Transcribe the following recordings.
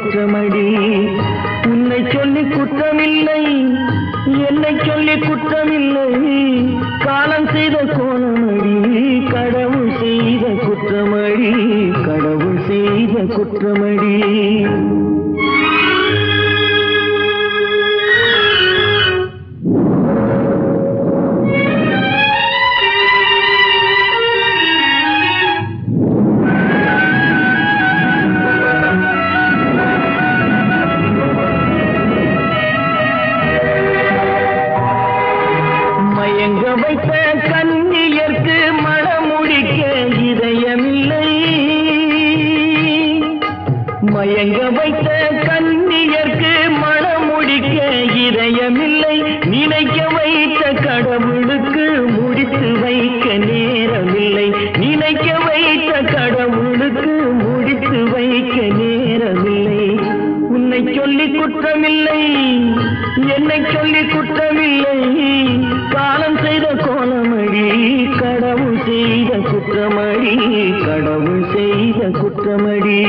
குற்றமடி. உன்னை சொல்லி குற்றமில்லை, என்னை சொல்லி குற்றமில்லை, காலம் செய்த கோலமடி, கடவுள் செய்த குற்றமடி, கடவுள் செய்த குற்றமடி. மயங்க வைத்த கன்னியர்க்கு மணமுடிக்க இதயமில்லை, மயங்க வைத்த கன்னியர்க்கு மணமுடிக்க இதயமில்லை, நினைக்க வைத்த கடவுளுக்கு முடித்து வைக்க நேரமில்லை, நினைக்க வைத்த கடவுளுக்கு முடித்து வைக்க நேரமில்லை. உன்னை சொல்லி குற்றமில்லை, என்னை சொல்லி குற்றமில்லை, காலம் செய்த கோலமடி, கடவுள் செய்த குற்றமடி, கடவுள் செய்த குற்றமடி.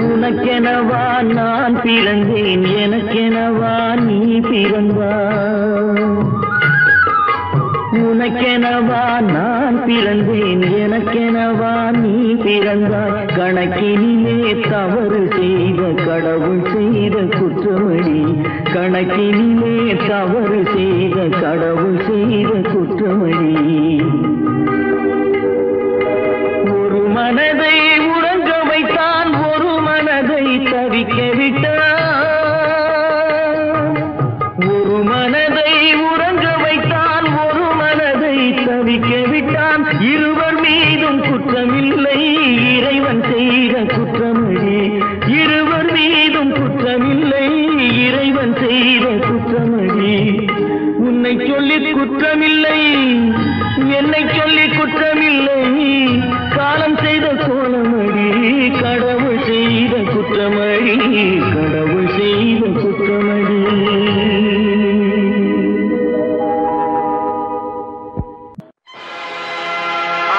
உனக்கெனவா நான் பிறந்தேன், எனக்கெனவா நீ பிறந்தாய். உனக்கெனவா நான் பிறந்தேன், எனக்கெனவா நீ பிறந்தாய். கணக்கினிலே தவறு செய்த கடவுள் செய்த குற்றமடி, கணக்கினிலே தவறு செய்த கடவுள் செய்த குற்றமடி. ஒரு மனதை உறங்க வைத்தான், ஒரு மனதை தவிக்க விட்டான். ஒரு மனதை உறங்க வைத்தான், ஒரு மனதை தவிக்க விட்டான். இருவர் மீதும் குற்றமில்லை, இறைவன் செய்த குற்றமடி, இருவர் மீதும் குற்றமில்லை, இறைவன் செய்த குற்றமடி. உன்னை சொல்லி குற்றமில்லை, என்னை சொல்லி குற்றமில்லை, காலம் செய்த கோலமடி, கடவுள் செய்த குற்றமடி, கடவுள் செய்த குற்றமடி.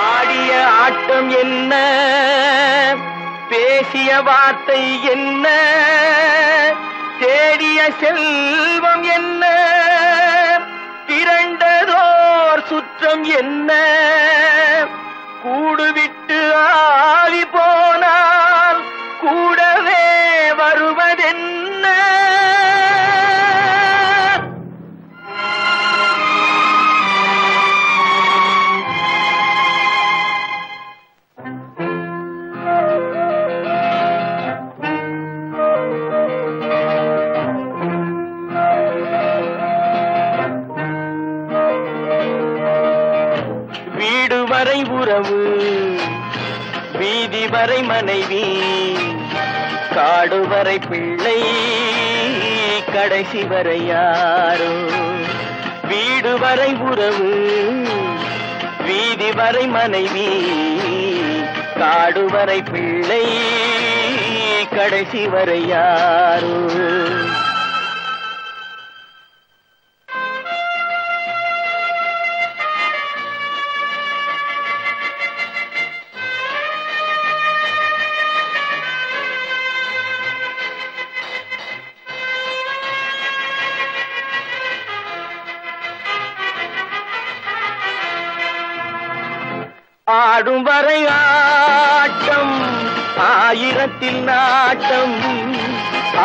ஆடிய ஆட்டம் என்ன, பேசிய வார்த்தை என்ன, தேடிய செல்வம் என்ன, திரண்டதோர் சுற்றம் என்ன, கூடுவிட்டு ஆவி போனால் கூடவே வருவதென்ன. வீடு வரை உறவு, வீதி வரை மனைவி, காடு வரை பிள்ளை, கடைசி வரை யாரோ. வீடு வரை உறவு, வீதி வரை மனைவி, காடு வரை பிள்ளை, கடைசி வரை யாரோ. ஆடும் வரை ஆட்டம், ஆயிரத்தில் நாட்டம்,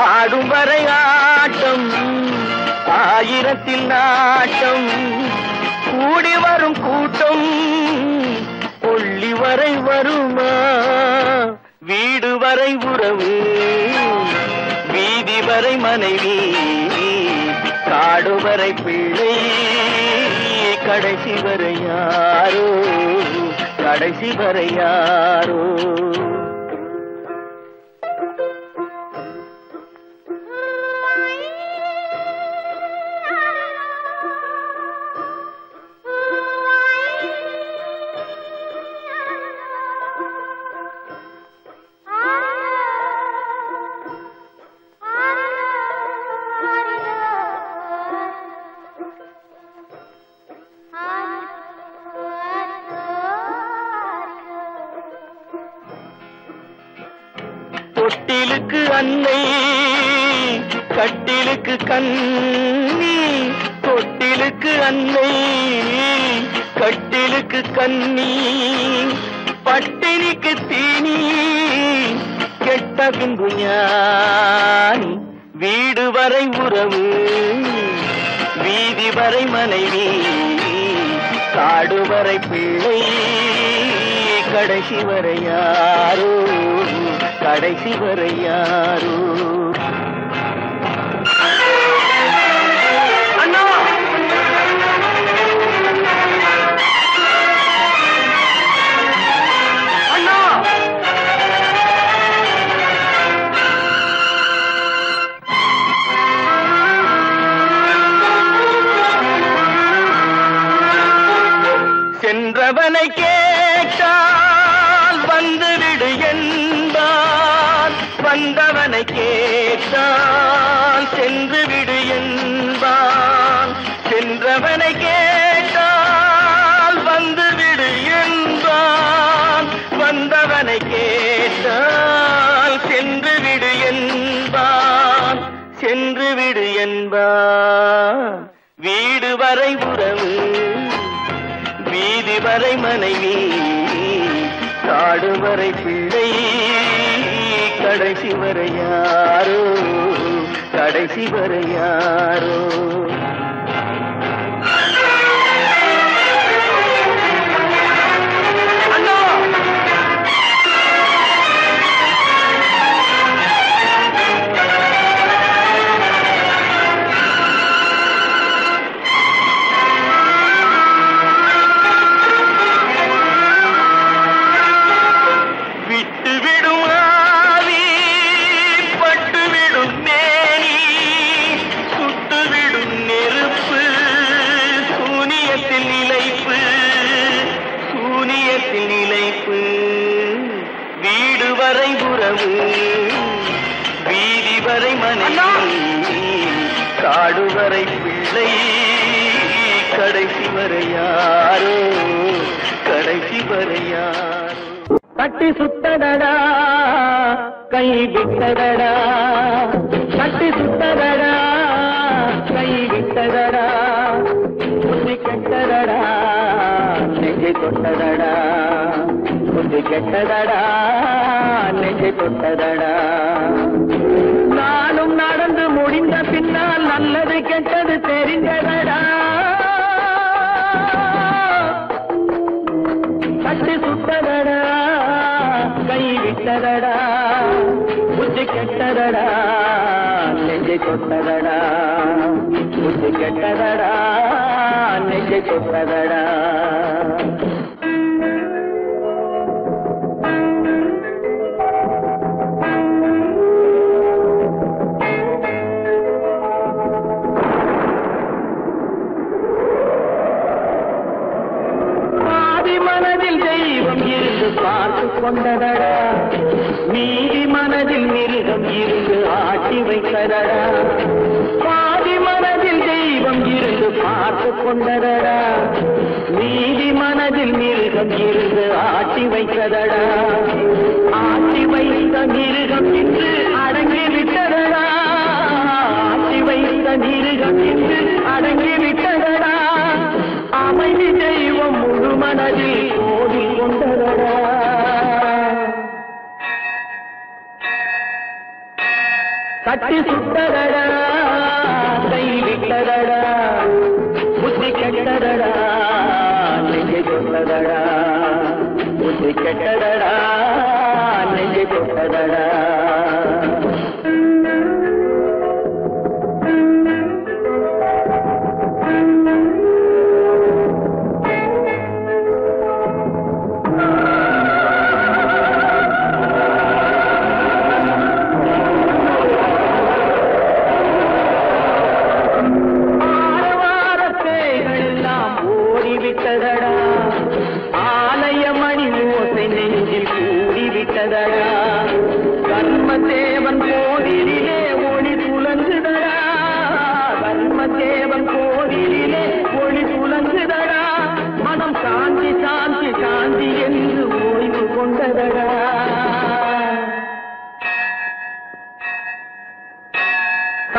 ஆடும் வரை ஆட்டம், ஆயிரத்தில் நாட்டம், கூடி வரும் கூட்டம் கொள்ளி வரை வருமா. வீடு வரை உறவு, வீதி வரை மனைவி, காடு வரை பிள்ளை, கடைசி வரை யாரோ, கடைசி வரை யாரோ. அன்னை கட்டிலுக்கு கண்ணி தொட்டிலுக்கு அன்னை கட்டிலுக்கு கண்ணி பட்டினிக்கு தீனி கெட்ட பின்பு ஞானி வீடு வரை உறவு வீதி வரை மனைவி காடு வரை பிள்ளை கடைசி வரை யாரோ கடைசி வரை யாரோ அண்ணா அண்ணா சென்றவனை கேட்டால் வந்துவிடு என்பான் வந்தவனை கேட்டால் சென்று விடு என்பான் சென்றவனை கேட்டால் வந்துவிடு என்பான் வந்தவனை கேட்டால் சென்று விடு என்பான் சென்று விடு என்பான் வீடு வரை உறவு வீதி வரை மனைவி காடு வரை பிள்ளை கடைசி வரை யாரோ கடைசி வரை யாரோ வீடு வரை உறவு வீதி வரை மனைவி காடு வரை பிள்ளை கடைசி வரை யாரோ கடைசி வரை யாரோ கட்டி சுத்தடடா கை விட்டதடா கட்டி சுத்தடடா கை விட்டதடா புத்தி கெட்டதடா நெஞ்சை தொட்டதடா புத்தி கெட்டதடா நெஞ்சை தொட்டதடா நானும் நடந்து முடிந்த பின்னால் நல்லது கெட்டது தெரிந்ததடா கட்டி சுட்டதடா கை விட்டதடா புத்தி கெட்டதடா நெஞ்சை தொட்டதடா புத்தி கெட்டதடா நெஞ்சை தொட்டதடா பார்த்து கொண்டதடா மீதி மனதில் மிருகம் இருந்து ஆட்டி வைத்ததடா பாதி மனதில் தெய்வம் இருந்து பார்த்து கொண்டதடா மீதி மனதில் மிருகம் இருந்து ஆட்டி வைத்ததடா ஆட்டி வைத்த மிருகம் இன்று அடங்கி விட்டதடா ஆட்டி வைத்த மிருகம் இன்று அடங்கி விட்டதடா அமைதி தெய்வம் முழு மனதில் கோடி கொண்டதடா கட்டி சுட்டதடா கை விட்டதடா புத்தி கெட்டதடா நெஞ்சை தொட்டதடா புத்தி கெட்டதடா நெஞ்சை தொட்டதடா ஆலய மணி ஓசை நெஞ்சில்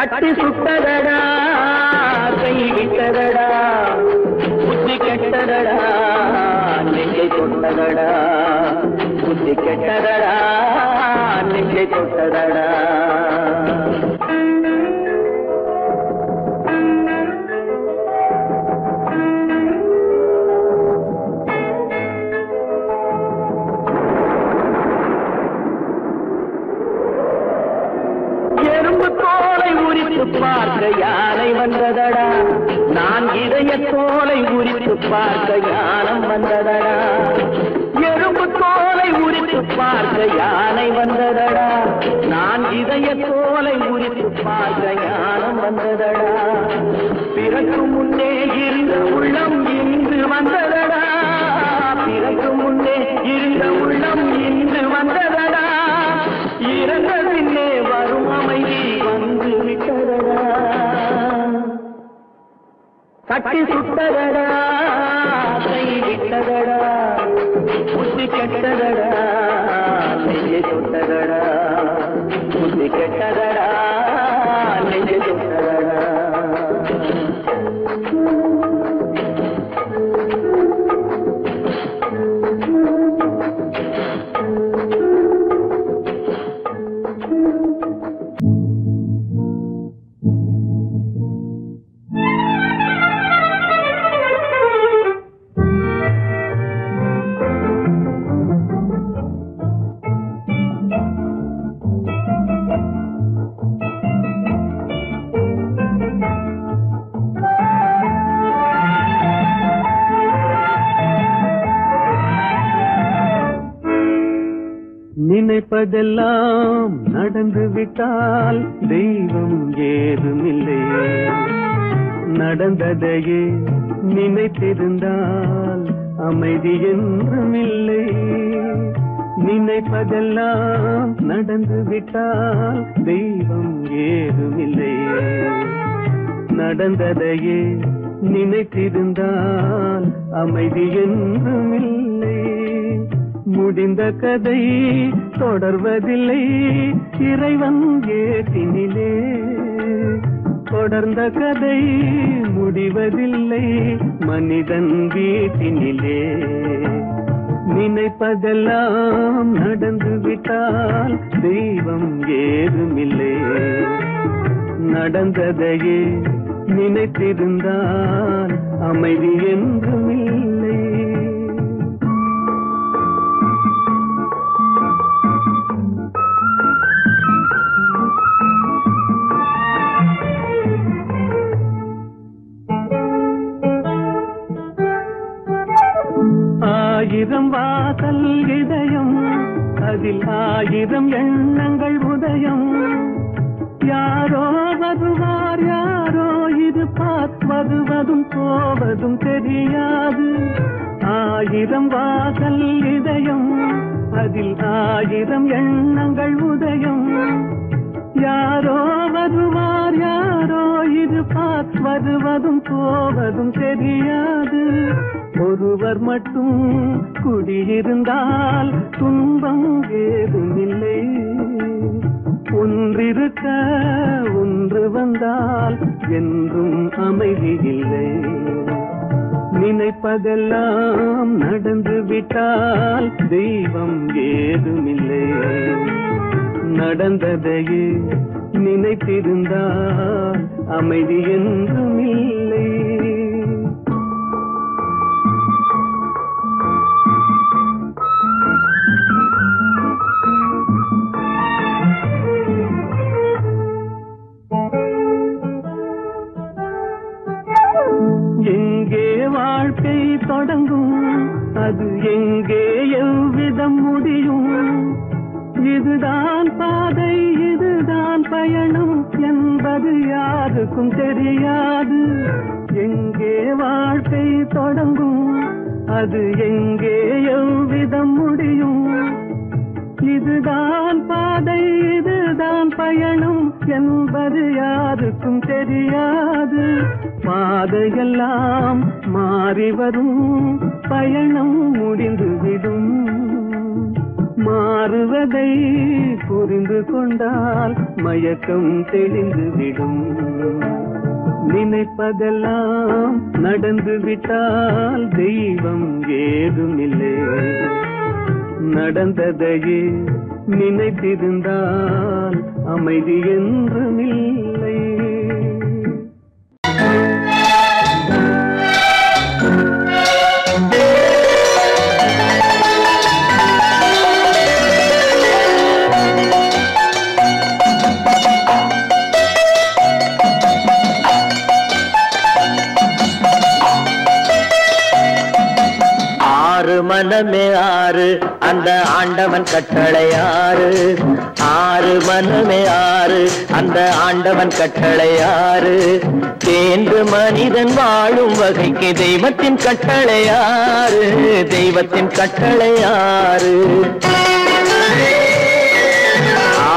கட்டி சுட்டதடா கை விட்டதடா புத்தி கெட்டதடா நெஞ்சை தொட்டதடா புத்தி கெட்டதடா நெஞ்சை தொட்டதடா பார்க்க யானை வந்ததடா நான் இதய தோலை உரித்து பார்க்க யானம் வந்ததடா எறும்பு தோலை உரித்து பார்க்க யானை வந்ததடா நான் இதய தோலை உரித்து பார்க்க யானம் வந்ததடா பிறகு முன்னே இருந்த உள்ளம் இன்று வந்ததடா பிறகு முன்னே இருந்த உள்ளம் இன்று வந்ததடா இறந்த பின்னே வரும் அமைதி வந்து விட்டதடா கட்டி சுட்டதடா கை விட்டதடா புத்தி கெட்டதடா நெஞ்சை சுட்டதடா புத்தி கெட்டதடா நெஞ்சை சுட்டதடா நினைப்பதெல்லாம் நடந்து விட்டால் தெய்வம் ஏதுமில்லை நடந்ததையே நினைத்திருந்தால் அமைதி என்றுமில்லை நினைப்பதெல்லாம் நடந்து விட்டால் தெய்வம் ஏதுமில்லை நடந்ததையே நினைத்திருந்தால் அமைதி என்றுமில்லை முடிந்த கதை தொடர்வதில்லை இறைவன் ஏற்றினிலே தொடர்ந்த கதை முடிவதில்லை மனிதன் வீட்டினிலே நினைப்பதெல்லாம் நடந்து விட்டால் தெய்வம் ஏதுமில்லை நடந்ததையே நினைத்திருந்தால் அமைதி என்றுமில்லை ஆயிரம் வாசல் இதயம் அதில் ஆயிரம் எண்ணங்கள் உதயம் யாரோ வருவார் யாரோ இது வருவதும் போவதும் தெரியாது ஆயிரம் வாசல் இதயம் அதில் ஆயிரம் எண்ணங்கள் உதயம் யாரோ வருவார் யாரோ இது வருவதும் போவதும் தெரியாது ஒருவர் மட்டும் குடியிருந்தால் துன்பம் ஏதுமில்லை ஒன்றிருக்க ஒன்று வந்தால் என்றும் அமைதி இல்லை நினைப்பதெல்லாம் நடந்து விட்டால் தெய்வம் ஏதுமில்லை நடந்ததையே நினைத்திருந்தால் அமைதி என்றுமில்லை எங்கே வாழ்க்கை தொடங்கும் அது எங்கே எவ்விதம் முடியும் இதுதான் பாதை இதுதான் பயணம் என்பது யாருக்கும் தெரியாது எங்கே வாழ்க்கை தொடங்கும் அது எங்கே எவ்விதம் முடியும் இதுதான் பாதை இதுதான் பயணம் என்பது யாருக்கும் தெரியாது பாதையெல்லாம் மாறி வரும் பயணம் முடிந்துவிடும் மாறுவதை புரிந்து கொண்டால் மயக்கம் தெளிந்து விடும். நினைப்பதெல்லாம் நடந்து விட்டால் தெய்வம் ஏதுமில்லை. நடந்ததையே நினைத்திருந்தால் அமைதி என்றுமில்லை. மனமே ஆறு அந்த ஆண்டவன் கட்டளை ஆறு. ஆறு மனமே ஆறு அந்த ஆண்டவன் கட்டளை ஆறு. தேர்ந்து மனிதன் வாழும் வகைக்கு தெய்வத்தின் கட்டளை ஆறு. தெய்வத்தின் கட்டளை ஆறு.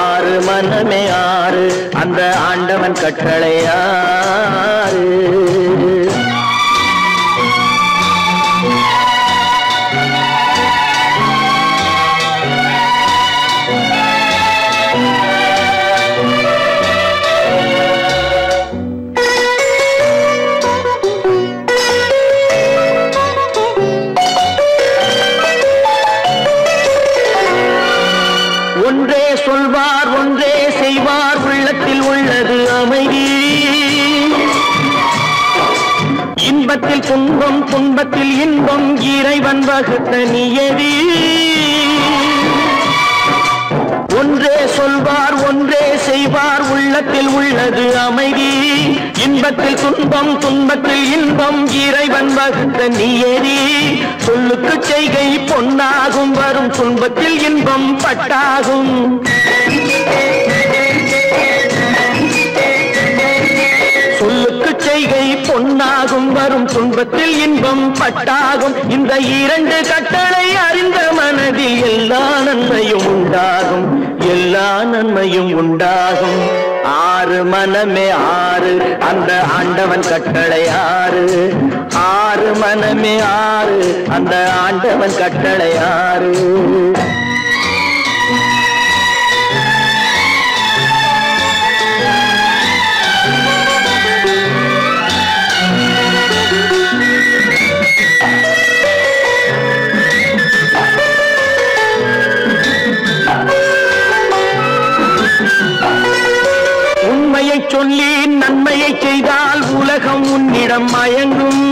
ஆறு மனமே ஆறு அந்த ஆண்டவன் கட்டளை ஆறு. ஒன்றே சொல்வார் ஒன்றே செய்வார் உள்ளத்தில் உள்ளது அமைதி. இன்பத்தில் துன்பம் துன்பத்தில் இன்பம் இறைவன் வகுத்த நியதி. ஒன்றே சொல்வார் ஒன்றே செய்வார் உள்ளத்தில் உள்ளது அமைதி. இன்பத்தில் துன்பம் துன்பத்தில் இன்பம் இறைவன் வகுத்த நியதி. சொல்லுக்கு செய்கை பொன்னாகும் வரும் துன்பத்தில் இன்பம் பட்டாகும். சொல்லுக்கு செய்கை பொன்னாகும் வரும் துன்பத்தில் இன்பம் பட்டாகும். இந்த இரண்டு கட்டளை அறிந்த மனதில் எல்லா நன்மையும் உண்டாகும். எல்லா நன்மையும் உண்டாகும். ஆறு மனமே ஆறு அந்த ஆண்டவன் கட்டளை ஆறு. ஆறு மனமே ஆறு அந்த ஆண்டவன் கட்டளை ஆறு. உண்மையை சொல்லி நன்மையை செய்தால் உலகம் உன்னிடம் மயங்கும்.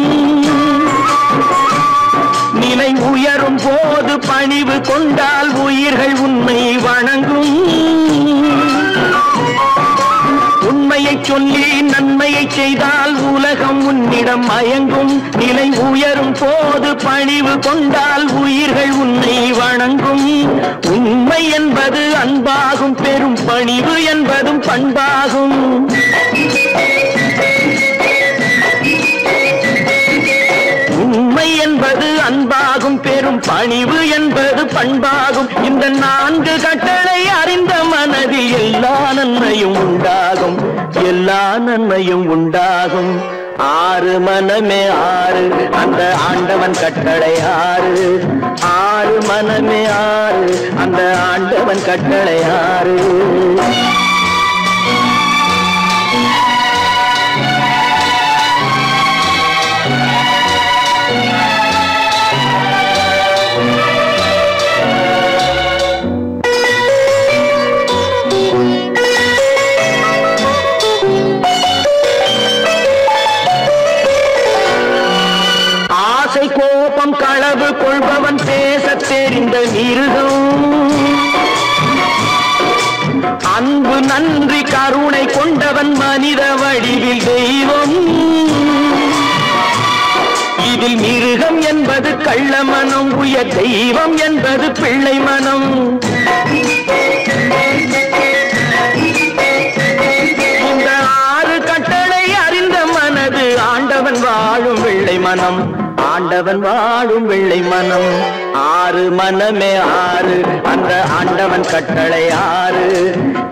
நிலை உயரும் போது பணிவு கொண்டால் உயிர்கள் உன்னை வணங்கும். உண்மையை சொல்லி நன்மையை செய்தால் உலகம் உன்னிடம் மயங்கும். நிலை உயரும் போது பணிவு கொண்டால் உயிர்கள் உன்னை வணங்கும். உண்மை என்பது அன்பாகும் பெரும் பணிவு என்பதும் பண்பாகும். உண்மை என்பது அன்பாகும் பெரும் பணிவு என்பது பண்பாகும். இந்த நான்கு கட்டளை அறிந்த மனதில் எல்லா நன்மையும் உண்டாகும். எல்லா நன்மையும் உண்டாகும். ஆறு மனமே ஆறு அந்த ஆண்டவன் கட்டளை ஆறு. ஆறு மனமே ஆறு அந்த ஆண்டவன் கட்டளை ஆறு. கோபம் களவு கொள்பவன் பேச தெரிந்த மிருகம். அன்பு நன்றி கருணை கொண்டவன் மனித வடிவில் தெய்வம். இதில் மிருகம் என்பது கள்ள மனம். உயர் தெய்வம் என்பது பிள்ளை மனம். இந்த ஆறு கட்டளை அறிந்த மனது ஆண்டவன் வாழும் வெள்ளை மனம். ஆண்டவன் வாழும் வெள்ளை மனம். ஆறு மனமே ஆறு அந்த ஆண்டவன் கட்டளை ஆறு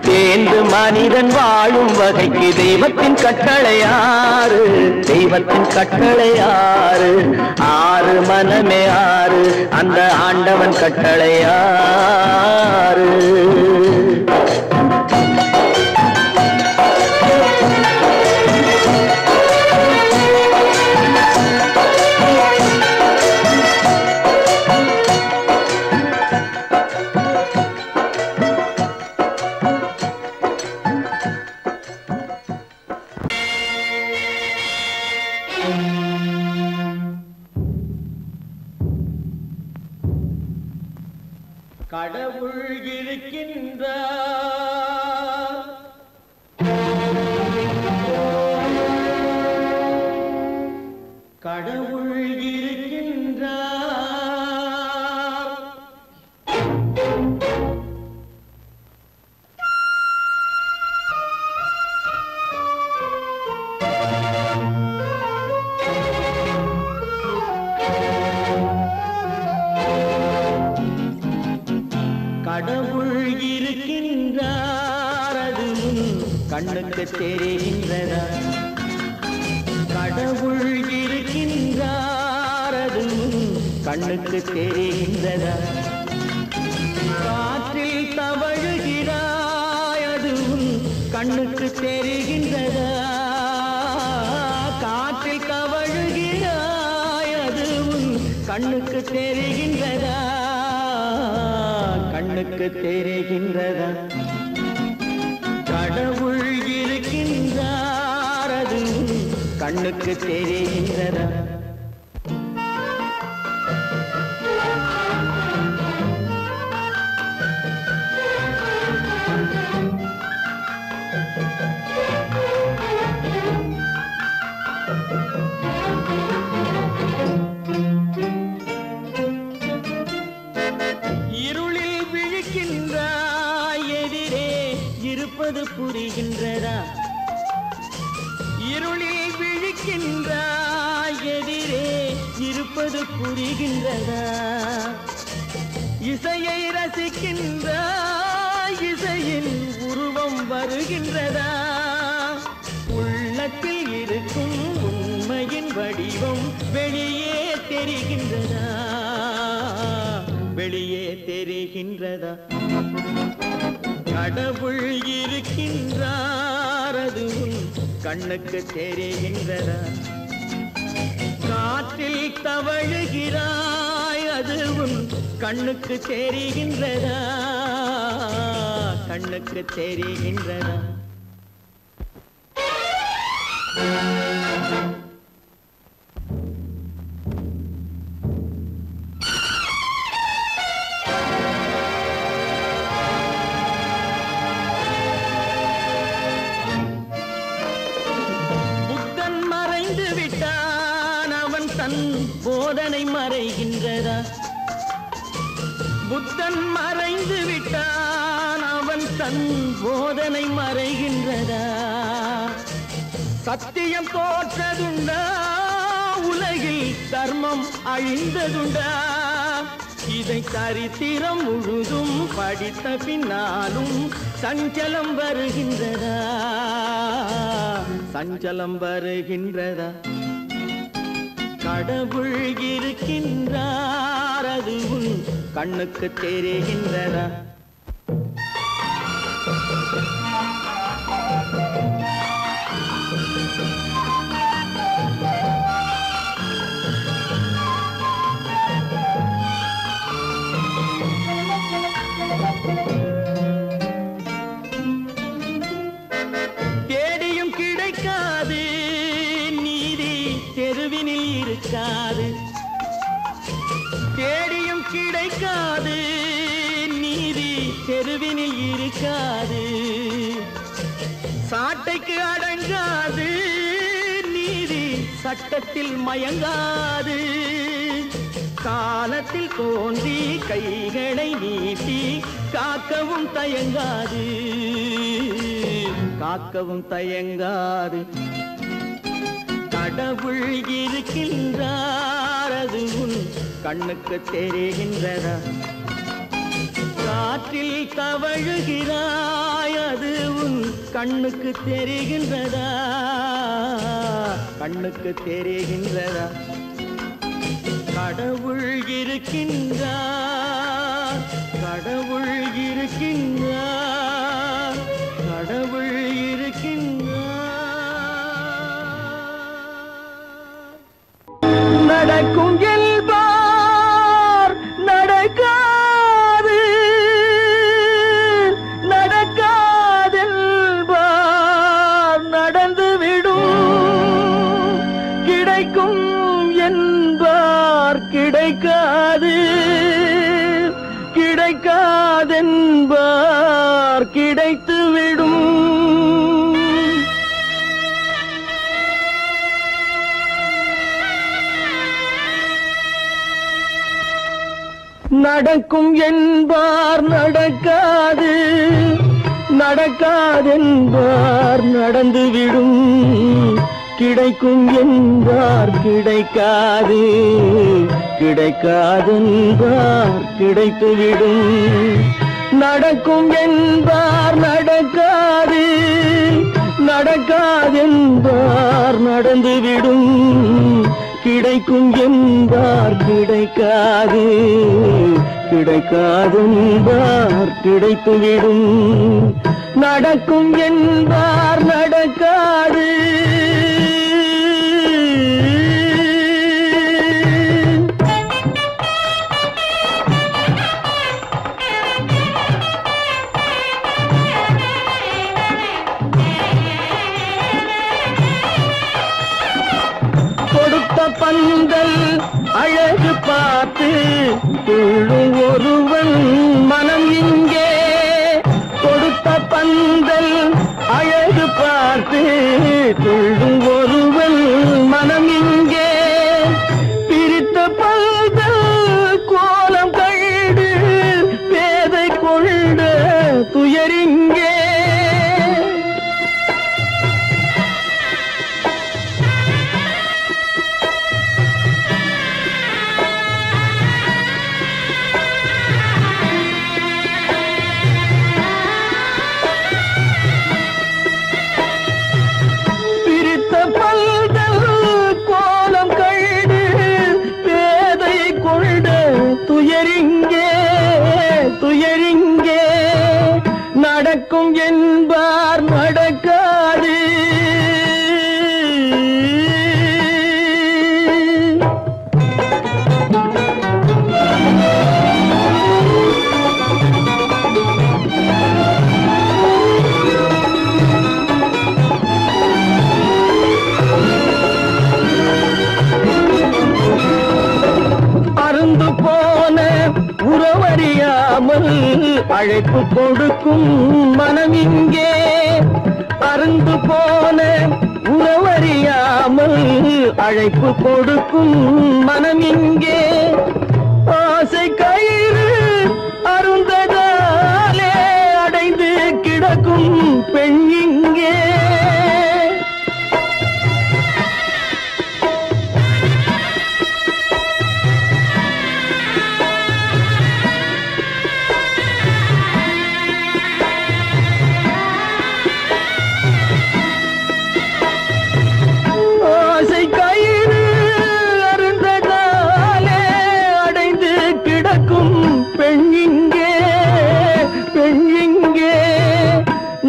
தேர்ந்து மனிதன் வாழும் வகைக்கு தெய்வத்தின் கட்டளை ஆறு தெய்வத்தின் கட்டளை ஆறு ஆறு மனமே ஆறு அந்த ஆண்டவன் கட்டளை ஆறு கடவுள் இருக்கின்றார் கடவுள் இருக்கின்றார் கடவுள் இருக்கின்றார் அது கண்ணுக்கு தெரிகின்றதா கடவுள் இருக்கின்றார் அது கண்ணுக்கு தெரிகின்றதா காற்றில் தவழுகிறாய் அது கண்ணுக்கு தெரிகின்றதா காற்றில் தவழுகிறாய் அது கண்ணுக்கு தெரிகின்றதா கண்ணுக்கு தெரிகின்றதா கடவுள் இருக்கின்றார் அது கண்ணுக்கு தெரிகின்றதா புரிகின்றதா இருளில் விழிக்கின்றாய் எதிரே இருப்பது புரிகின்றதா இசையை ரசிக்கின்றாய் இசையின் உருவம் வருகின்றதா உள்ளத்தில் இருக்கும் உண்மையின் வடிவம் வெளியே தெரிகின்றதா வெளியே தெரிகின்றதா கடவுள் இருக்கின்றார் அது கண்ணுக்கு தெரிகின்றதா காற்றில் தவழுகிறாய் அது கண்ணுக்கு தெரிகின்றதா கண்ணுக்கு தெரிகின்றதா போதனை மறைகின்றதா புத்தன் மறைந்து விட்டான் அவன் தன் போதனை மறைகின்றதா சத்தியம் தோற்றதுண்டா உலகில் தர்மம் அழிந்ததுண்டா இதை சரித்திரம் முழுதும் படித்த பின்னாலும் சஞ்சலம் வருகின்றதா சஞ்சலம் வருகின்றதா கடவுள் இருக்கின்றார் அது கண்ணுக்கு தெரிகின்றதா தேடியும் கிடைக்காது நீதி தெருவினில் இருக்காது தேடியும் கிடைக்காது நீதி தெருவினில் இருக்காது சாட்டைக்கு அடங்காது நீதி சட்டத்தில் மயங்காது காலத்தில் தோன்றி கைகளை நீட்டி காக்கவும் தயங்காது காக்கவும் தயங்காது கடவுள் இருக்கின்றார் அது உன் கண்ணுக்கு தெரிகின்றதா? காற்றில் தவழுகிறாய் அது உன் கண்ணுக்கு தெரிகின்றதா? கண்ணுக்கு தெரிகின்றதா? கடவுள் இருக்கின்றார், கடவுள் இருக்கின்றார், கடவுள் இருக்கின்றார். நடக்கும் என்பார் நடக்காது, நடக்காதென்பார் நடந்துவிடும். கிடைக்கும் என்பார் கிடைக்காது, கிடைக்காதென்பார் கிடைத்துவிடும். நடக்கும் என்பார் நடக்காது, நடக்காதென்பார் நடந்துவிடும். கிடைக்கும் என்பார் கிடைக்காது, கிடைக்காதென்பார் கிடைத்துவிடும். நடக்கும் என்பார் நடக்காது, நடக்காதென்பார் நடந்துவிடும். கிடைக்கும் என்பார் கிடைக்காது, கிடைக்காதென்பார் கிடைத்துவிடும். நடக்கும் என்பார் நடக்காது. பந்தல் அழகு பார்த்து துள்ளும் ஒருவன் மனம் இங்கே. கொடுத்த பந்தல் அழகு பார்த்து துள்ளும் ஒருவன் மனம் இங்கே. பிரித்த பந்தல் கோலம் கண்டு பேதை கொண்ட துயரிங்கே. துயரிங்கே நடக்கும் என்பார் நடக்காது. அருந்து போன உறவறியாமல் அழைப்பு கொடுக்கும் மனம் இங்கே. அருந்து போன உறவறியாமல் அழைப்பு கொடுக்கும் மனம் இங்கே. ஆசை கயிறு அருந்ததாலே அடைந்து கிடக்கும் பெண் இங்கே.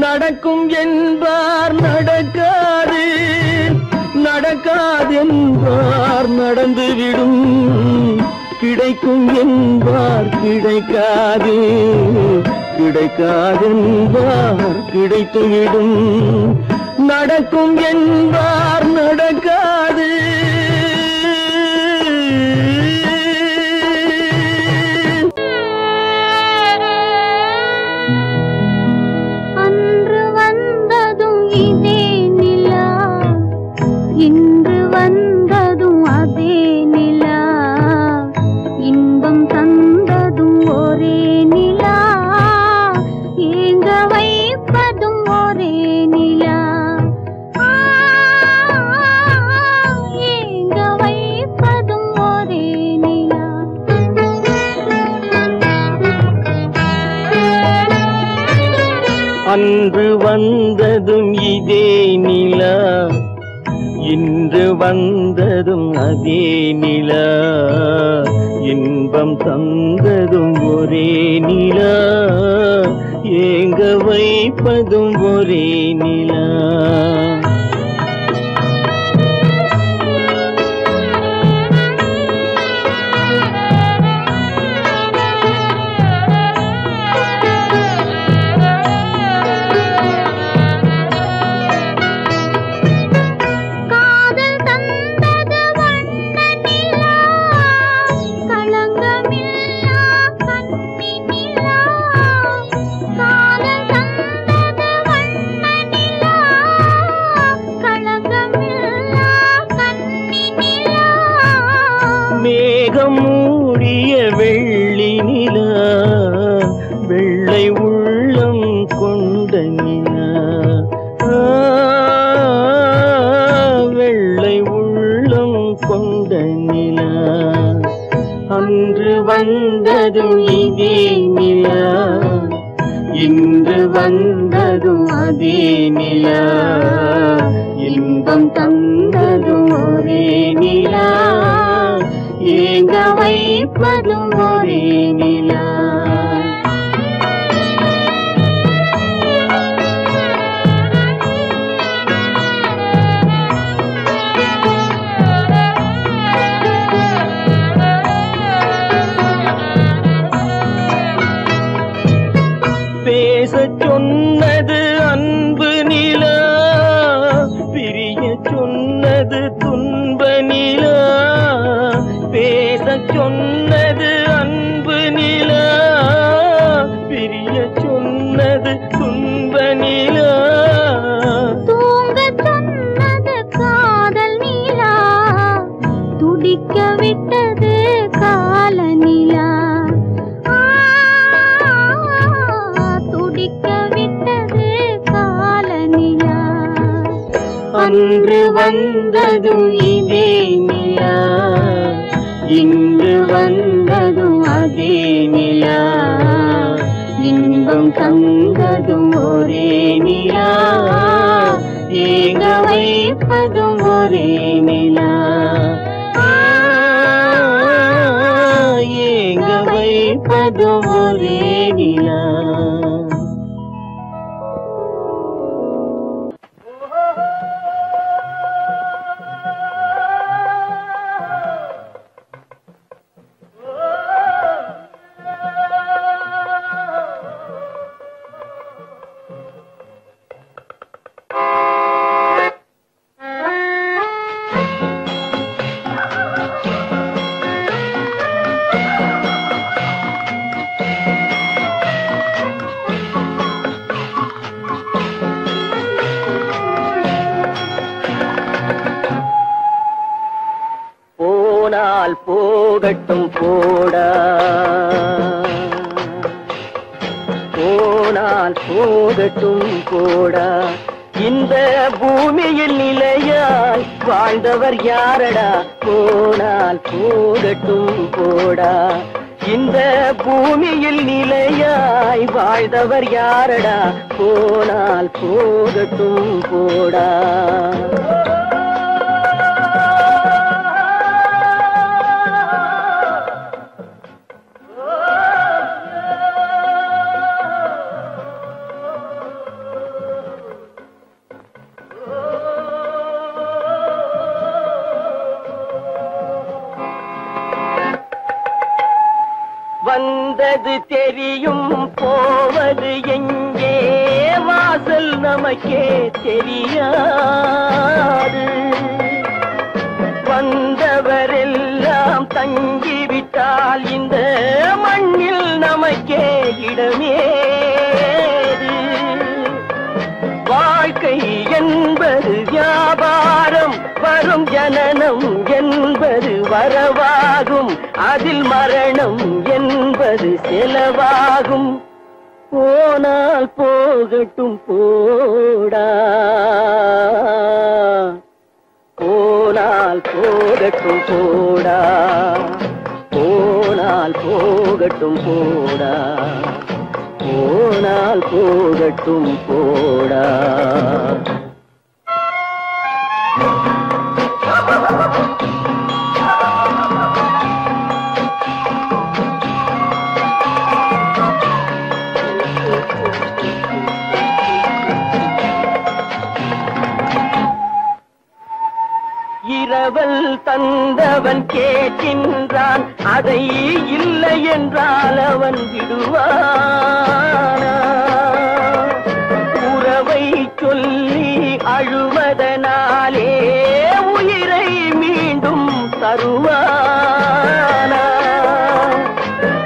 நடக்கும் என்பார் நடக்காது, நடக்காதென்பார் நடந்துவிடும். கிடைக்கும் என்பார் கிடைக்காது, கிடைக்காதென்பார் கிடைத்துவிடும். நடக்கும் என்பார் நடக்காது. இன்று வந்ததும் அதே நிலா, இன்பம் தந்ததும் ஒரே நிலா, ஏங்க வைப்பதும் ஒரே நிலா. இன்று வந்ததும் அதே நிலா, இன்பம் தந்ததும் ஒரே நிலா, ஏங்க வைப்பதும் ஒரே நிலா. மேகம் மூடிய வெள்ளி நிலா, வெள்ளை உள்ளம் கொண்ட நிலா, வெள்ளை உள்ளம் கொண்ட நிலா. அன்று வந்ததும் இதே நிலா, இன்று வந்ததும் அதே நிலா, இன்பம் தந்ததும் ஒரே நிலா, ஏங்க வைப்பதும் ஒரே நிலா. பேசச் சொன்னது அன்பு நிலா, பிரிய சொன்னது துன்ப நிலா. பேசச் சொன்னது அன்பு நிலா, பிரிய சொன்னது துன்ப நிலா. தூங்கச் சொன்னது காதல் நிலா, துடிக்க விட்டது கால நிலா, துடிக்க விட்டது கால நிலா. அன்று வந்ததும் இதே நிலா, இன்று வந்ததும் அதே நிலா, இன்பம் தந்ததும் ஒரே நிலா, ஏங்க வைப்பதும் ஒரே நிலா, ஏங்க வைப்பதும் ஒரே நிலா. போனால் போகட்டும் போடா, போனால் போகட்டும் போடா, இந்த பூமியில் நிலையாய் வாழ்ந்தவர் யாரடா. போனால் போகட்டும் போடா, இந்த பூமியில் நிலையாய் வாழ்ந்தவர் யாரடா. போனால் போகட்டும் போடா. வந்தது தெரியும் போவது எங்கே, வாசல் நமக்கே தெரியாது. வந்தவரெல்லாம் தங்கிவிட்டால் இந்த மண்ணில் நமக்கே இடமேது. வாழ்க்கை என்பது வியாபாரம், வரும் ஜனனம் என்பது வரவாகும், அதில் மரணம் என்பது செலவாகும். போனால் போகட்டும் போடா, போனால் போகட்டும் போடா, போனால் போகட்டும் போடா, போனால் போகட்டும் போடா. இரவல் தந்தவன் கேட்கின்றான், அதை இல்லை என்றால் அவன் விடுவானா? உறவை சொல்லி அழுவதனாலே உயிரை மீண்டும் தருவானா?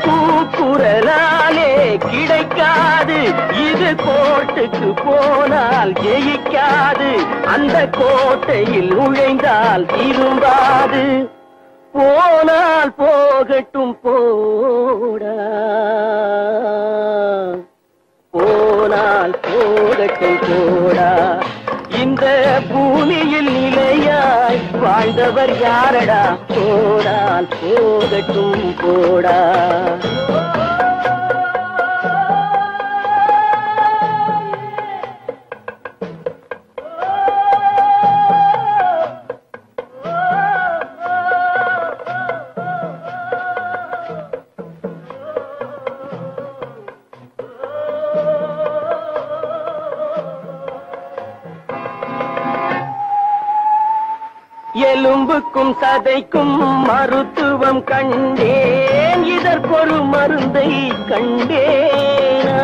கூக்குரலாலே கிடைக்காது, இது கோர்ட்டுக்கு போனால் ஜெயிக்காது, அந்த கோட்டையில் நுழைந்தால் திரும்பாது. போனால் போகட்டும் போடா, போனால் போகட்டும் போடா. இந்த பூமியில் நிலையாய் வாழ்ந்தவர் யாரடா? போனால் போகட்டும் போடா. எலும்புக்கும் சதைக்கும் மருத்துவம் கண்டேன், இதற்கொரு மருந்தை கண்டேனா?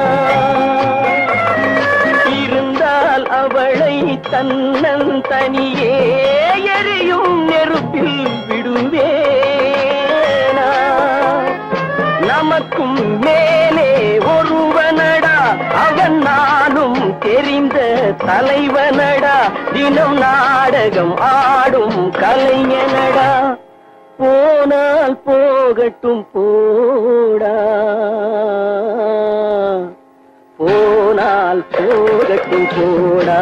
இருந்தால் அவளை தன்னந்தனியே எரியும் நெருப்பில் விடுவேனா? நமக்கும் மேலே ஒருவனடா, அவன் நானும் தெரிந்த தலைவனடா, தினம் நாடகம் ஆடும் கலைஞனடா. போனால் போகட்டும் போடா, போனால் போகட்டும் போடா.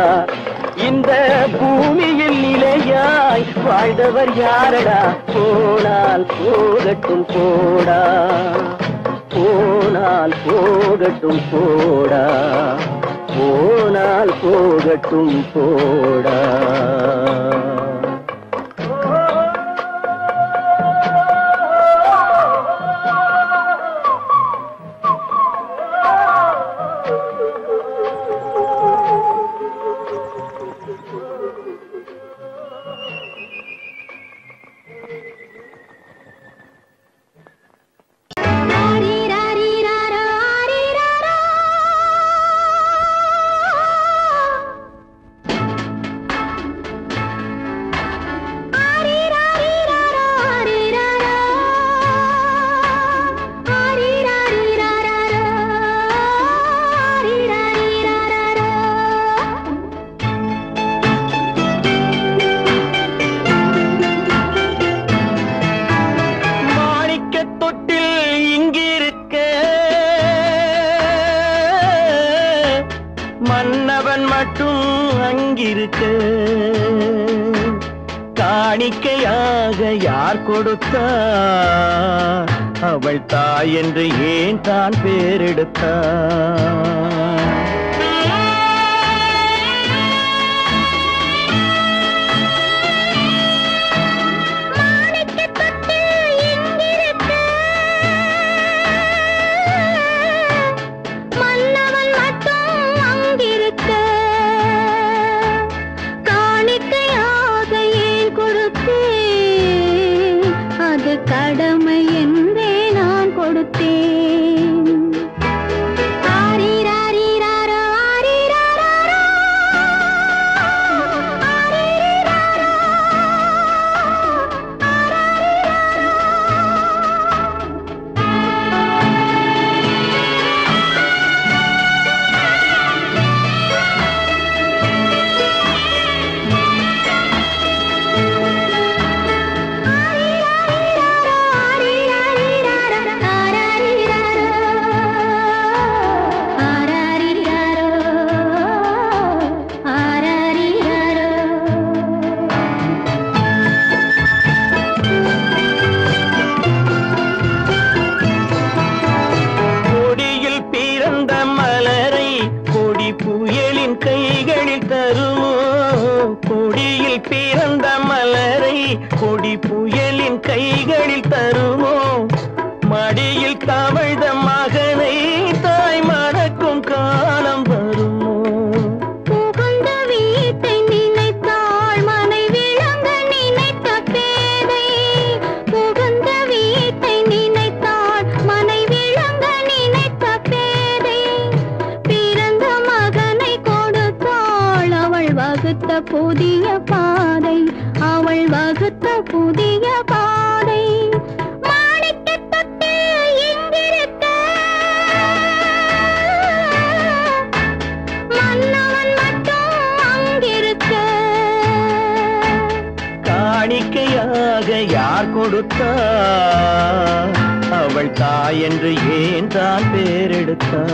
இந்த பூமியில் நிலையாய் வாழ்ந்தவர் யாரடா? போனால் போகட்டும் போடா, போனால் போகட்டும் போடா, போனால் போகட்டும் போடா. மன்னவன் மட்டும் அங்கிருக்க, காணிக்கையாக யார் கொடுத்தார்? அவள் தாய் என்று ஏன் தான் பேரெடுத்தார்? கடமை என்றே நான் கொடுத்தேன். ஆரிராரிராரோ, ஆரிராரோ, ஆரிராரோ, பிறந்த மலரை கொடி புயலின் கைகளில் தருமோ? மடியில் தவழ்ந்த மகனை தாய் மறக்கும் காலம் வருமோ? புகுந்த வீட்டை நினைத்தாள் மனை விளங்க நினை பாதை மாணிக்கத் தொட்டில் இங்கிருக்க மன்னவன் மட்டும் அங்கிருக்க காணிக்கையாக யார் கொடுத்தா அவள் தாய் என்று ஏன் தான் பேரெடுத்தா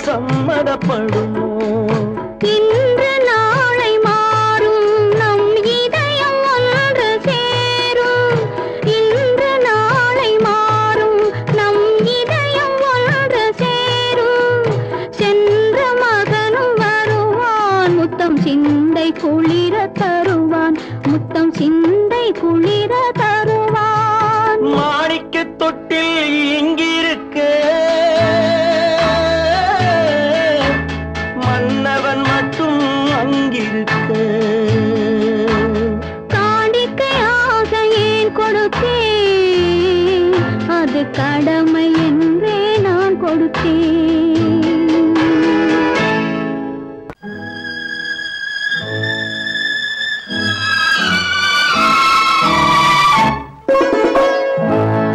சம்மதப்படுமோ இன்று நாளை மாறும் நம் இதயம் ஒன்று சேரும் இன்று நாளை மாறும் நம் இதயம் ஒன்று சேரும் சென்ற மகனும் வருவான் முத்தம் சிந்தை குளிர தருவான் முத்தம் சிந்தை குளிர தருவான் மாணிக்க தொட்டில் இங்கிருக்க காணிக்கையாக ஏன் கொடுத்தேன் அது கடமை என்றே நான் கொடுத்தேன்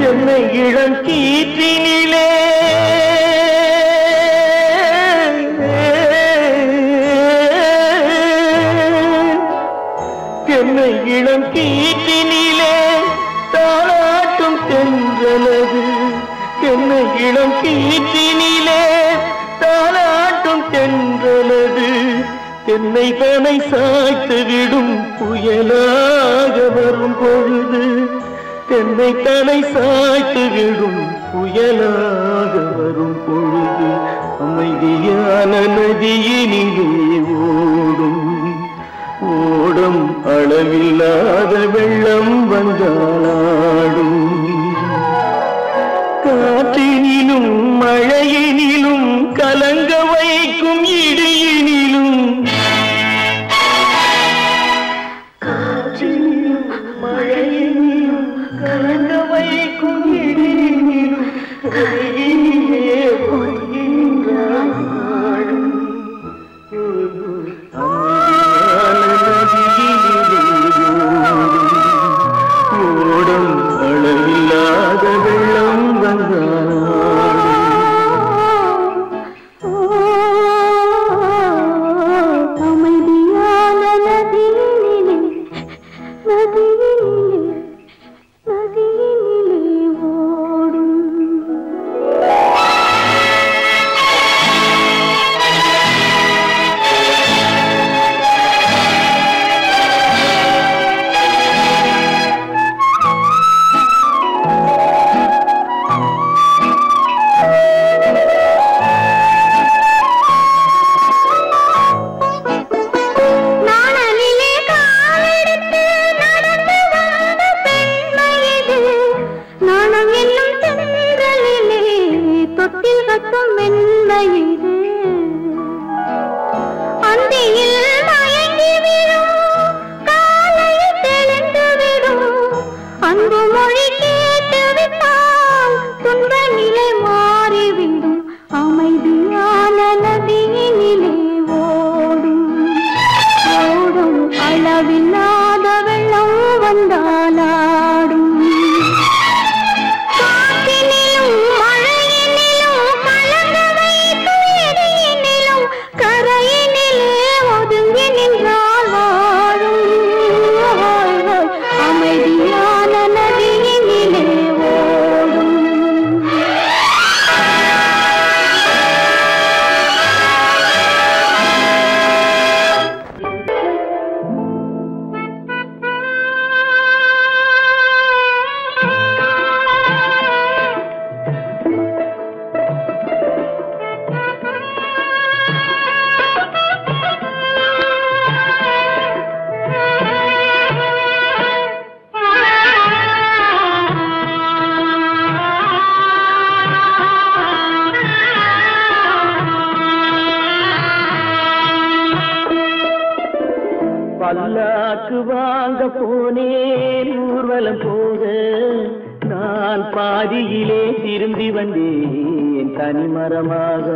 என்னை இளம் கீற்றினிலே என்னை இளம் கீற்றினிலே தாளாட்டும் தென்றலது என்னை இளம் கீற்றினிலே தாளாட்டும் தென்றலது என்னை தனை சாய்த்து விடும் புயலாக வரும் பொழுது என்னை தனை சாய்த்து விடும் புயலாக வரும் பொழுது அமைதியான நதியினிலே ஓடும் ஓடும் அளவில்லாத வெள்ளம் வந்தாடும் காற்றினிலும் மழையினிலும் கலங்க வைக்கும் இடியினிலும் காற்றினிலும் மழையினிலும் கலங்க வைக்கும் இடியினிலும் கையினிலே போகின்றான் ஓடும் அளவில்லாத வெள்ளம் அமைதியான நதியினிலே ஓடும் நாணலிலே காலெடுத்து நடந்து வந்த பெண்மை இது நாணம் என்னும் தென்றலிலே தொட்டில் கட்டும் மென்மை இது அந்தியில் மயங்கி விடும் காலையில் தெளிந்து விடும் அன்பு மொழி கேட்டு விட்டால் துன்ப நிலை மாறிவிடும் அமைதியான நதியினிலே ஓடும் ஓடும் அளவில்லாத வெள்ளம் வந்தாலாடும் காற்றினிலும் மழையினிலும் கலங்க வைக்கும் இடியினிலும் கரையினிலே ஒதுங்கி நின்றால் வாழும் அமைதி வாங்க போனேன் ஊர்வலம் போக நான் பாதியிலே திரும்பி வந்தேன் தனிமரமாக.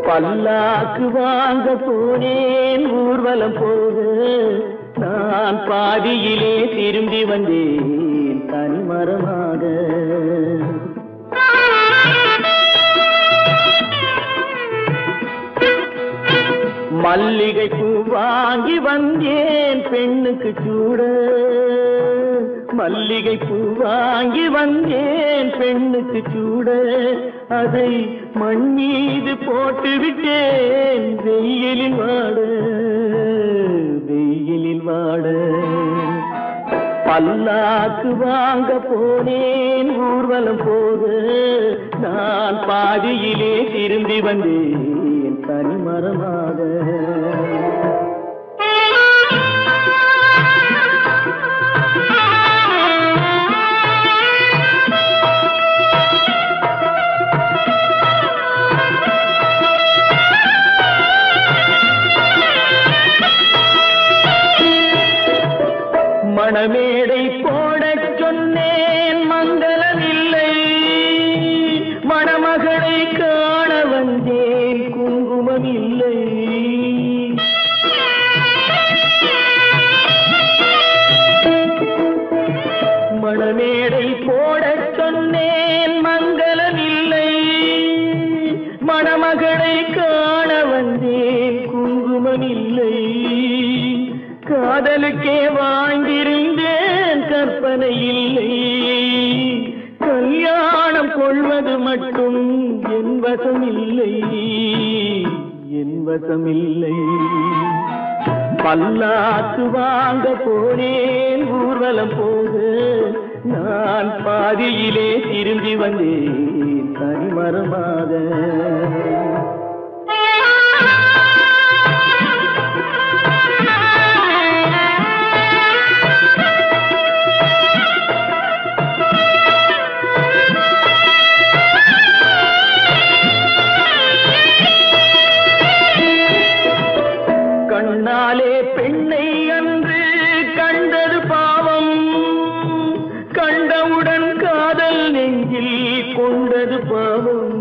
பல்லாக்கு வாங்க போனேன் ஊர்வலம் போக நான் பாதியிலே திரும்பி வந்தேன் தனிமரமாக. மல்லிகை பூ வாங்கி வந்தேன் பெண்ணுக்கு சூட, மல்லிகை பூ வாங்கி வந்தேன் பெண்ணுக்கு சூட, அதை மண் மீது போட்டு விட்டேன் வெயிலில் வாட, வெயிலில் வாட. பல்லாக்கு வாங்க போனேன் ஊர்வலம் போக நான் பாதியிலே திரும்பி வந்தேன் தனிமரமாக. மணமேடை போடச் சொன்னேன் மங்களமில்லை, மணமகளை காண வந்தேன் குங்குமம் இல்லை. மணமேடை போடச் சொன்னேன் மங்களமில்லை, மணமகளை காண வந்தேன் குங்குமம் இல்லை. காதலுக்கே வாழ்ந்திருந்தேன் கற்பனை இல்லை, கல்யாணம் கொள்வது மட்டும் என் வசமில்லை, என் வசமில்லை. பல்லாக்கு வாங்க போனேன் ஊர்வலம் போக நான் பாதியிலே திரும்பி வந்தேன் தனிமரமாக. கண்ணாலே பெண்ணை அன்று கண்டது பாவம், கண்டவுடன் காதல் நெஞ்சில் கொண்டது பாவம்.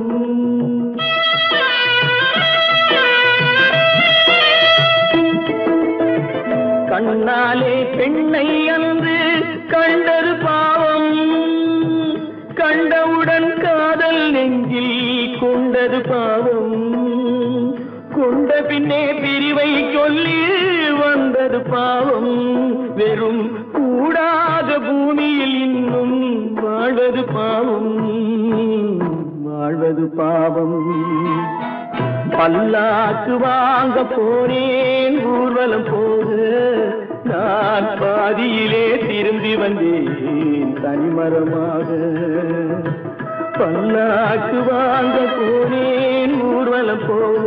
கண்ணாலே பெண்ணை அன்று கண்டது பாவம், கண்டவுடன் காதல் நெஞ்சில் கொண்டது பாவம். கொண்ட பின்னே பிரிவை சொல்லி வந்தது பாவம், வெறும் கூடாத பூமியில் இன்னும் வாழ்வது பாவம், வாழ்வது பாவம். பல்லாக்கு வாங்க போனேன் ஊர்வலம் போக நான் பாதியிலே திரும்பி வந்தேன் தனிமரமாக. பல்லாக்கு வாங்க போனேன் ஊர்வலம் போக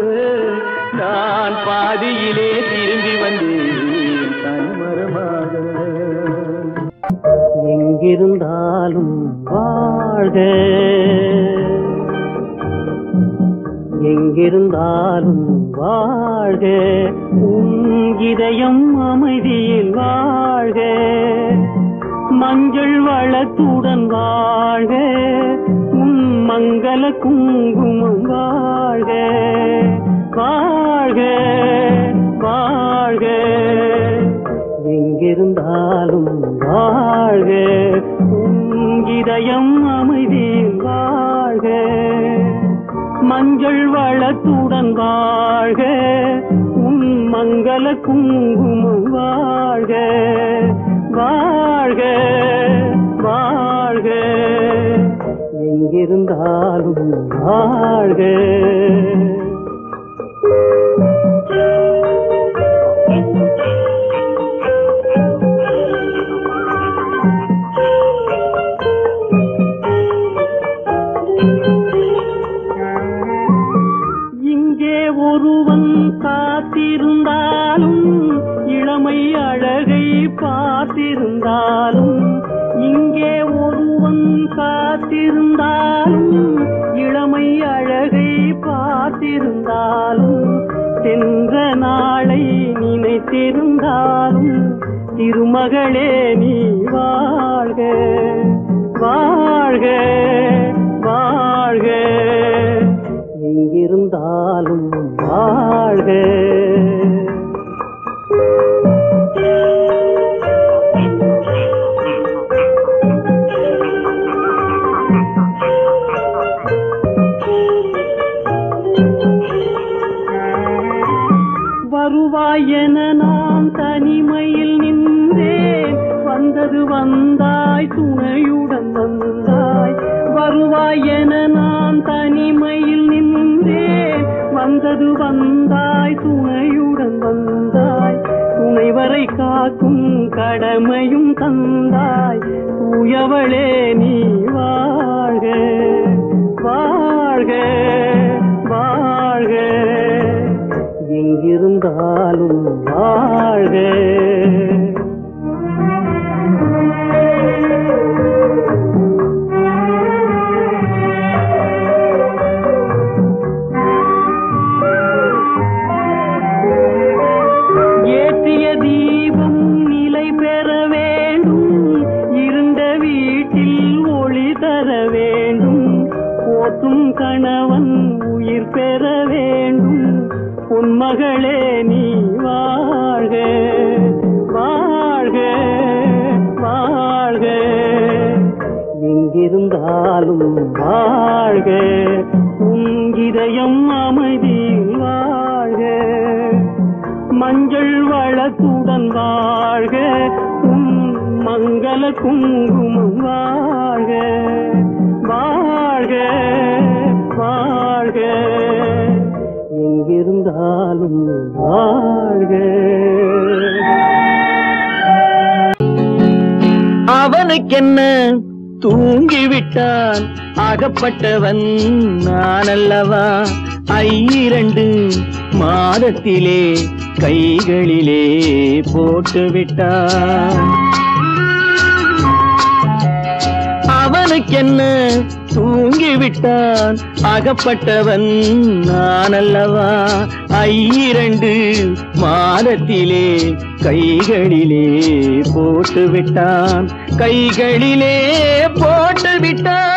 நான் பாதியிலே திரும்பி வந்தேன் தனிமரமாக. எங்கிருந்தாலும் வாழ்க, எங்கிருந்தாலும் வாழ்க, உன் இதயம் அமைதியில் வாழ்க, மஞ்சள் வளத்துடன் வாழ்க, உன் மங்கள குங்குமம் வாழ்க, வாழ்க வாழ்க. எங்கிருந்தாலும் வாழ்க, உன் இதயம் அமைதியில் வாழ்க, மஞ்சள் வளத்துடன் வாழ்க, உன் மங்கள குங்குமம் வாழ்க, வாழ்க வாழ்க. எங்கிருந்தாலும் வாழ்க. ஒருவன் காத்திருந்தாலும் இளமை அழகை பார்த்திருந்தாலும், இங்கே ஒருவன் காத்திருந்தாலும் இளமை அழகை பார்த்திருந்தாலும், சென்ற நாளை நினைத்திருந்தாலும் திருமகளே நீ வாழ்க வாழ்க வாழ்க, எங்கிருந்தாலும் வாழ்க. வருவாயென நான் தனிமையில் நின்றேன், வந்தது வந்தாய் துணையுடன் வந்தாய். வருவாயென நான் தனிமையில் நின்றேன், வந்தது வந்தாய் துணையுடன் வந்தாய். துணைவரை காக்கும் கடமையும் தந்தாய், தூயவளே நீ வாழ்க வாழ்க வாழ்க, எங்கிருந்தாலும் வாழ்க. ஏற்றிய தீபம் நிலை பெற வேண்டும், இருண்ட வீட்டில் ஒளி தர வேண்டும். போற்றும் கணவன் உயிர் பெற வேண்டும், உன்மகளே நீ வாழ்க வாழ்க வாழ்க, எங்கிருந்தாலும் வாழ்க. உன் இதயம் அமைதியில் வாழ்க, மஞ்சள் வளத்துடன் வாழ்க. உன் மங்கள குங்குமம் வாழ்க வாழ்க வாழ்க, எங்கிருந்தாலும் வாழ்க. அவனுக்கென்ன தூங்கிவிட்டான், அகப்பட்டவன் நான் அல்லவா. 2 மாதத்திலே கைகளிலே போட்டுவிட்டான். அவனுக்கென்ன தூங்கிவிட்டான், அகப்பட்டவன் நான் அல்லவா. 2 மாதத்திலே கைகளிலே போட்டுவிட்டான், கைகளிலே போட்டுவிட்டான்.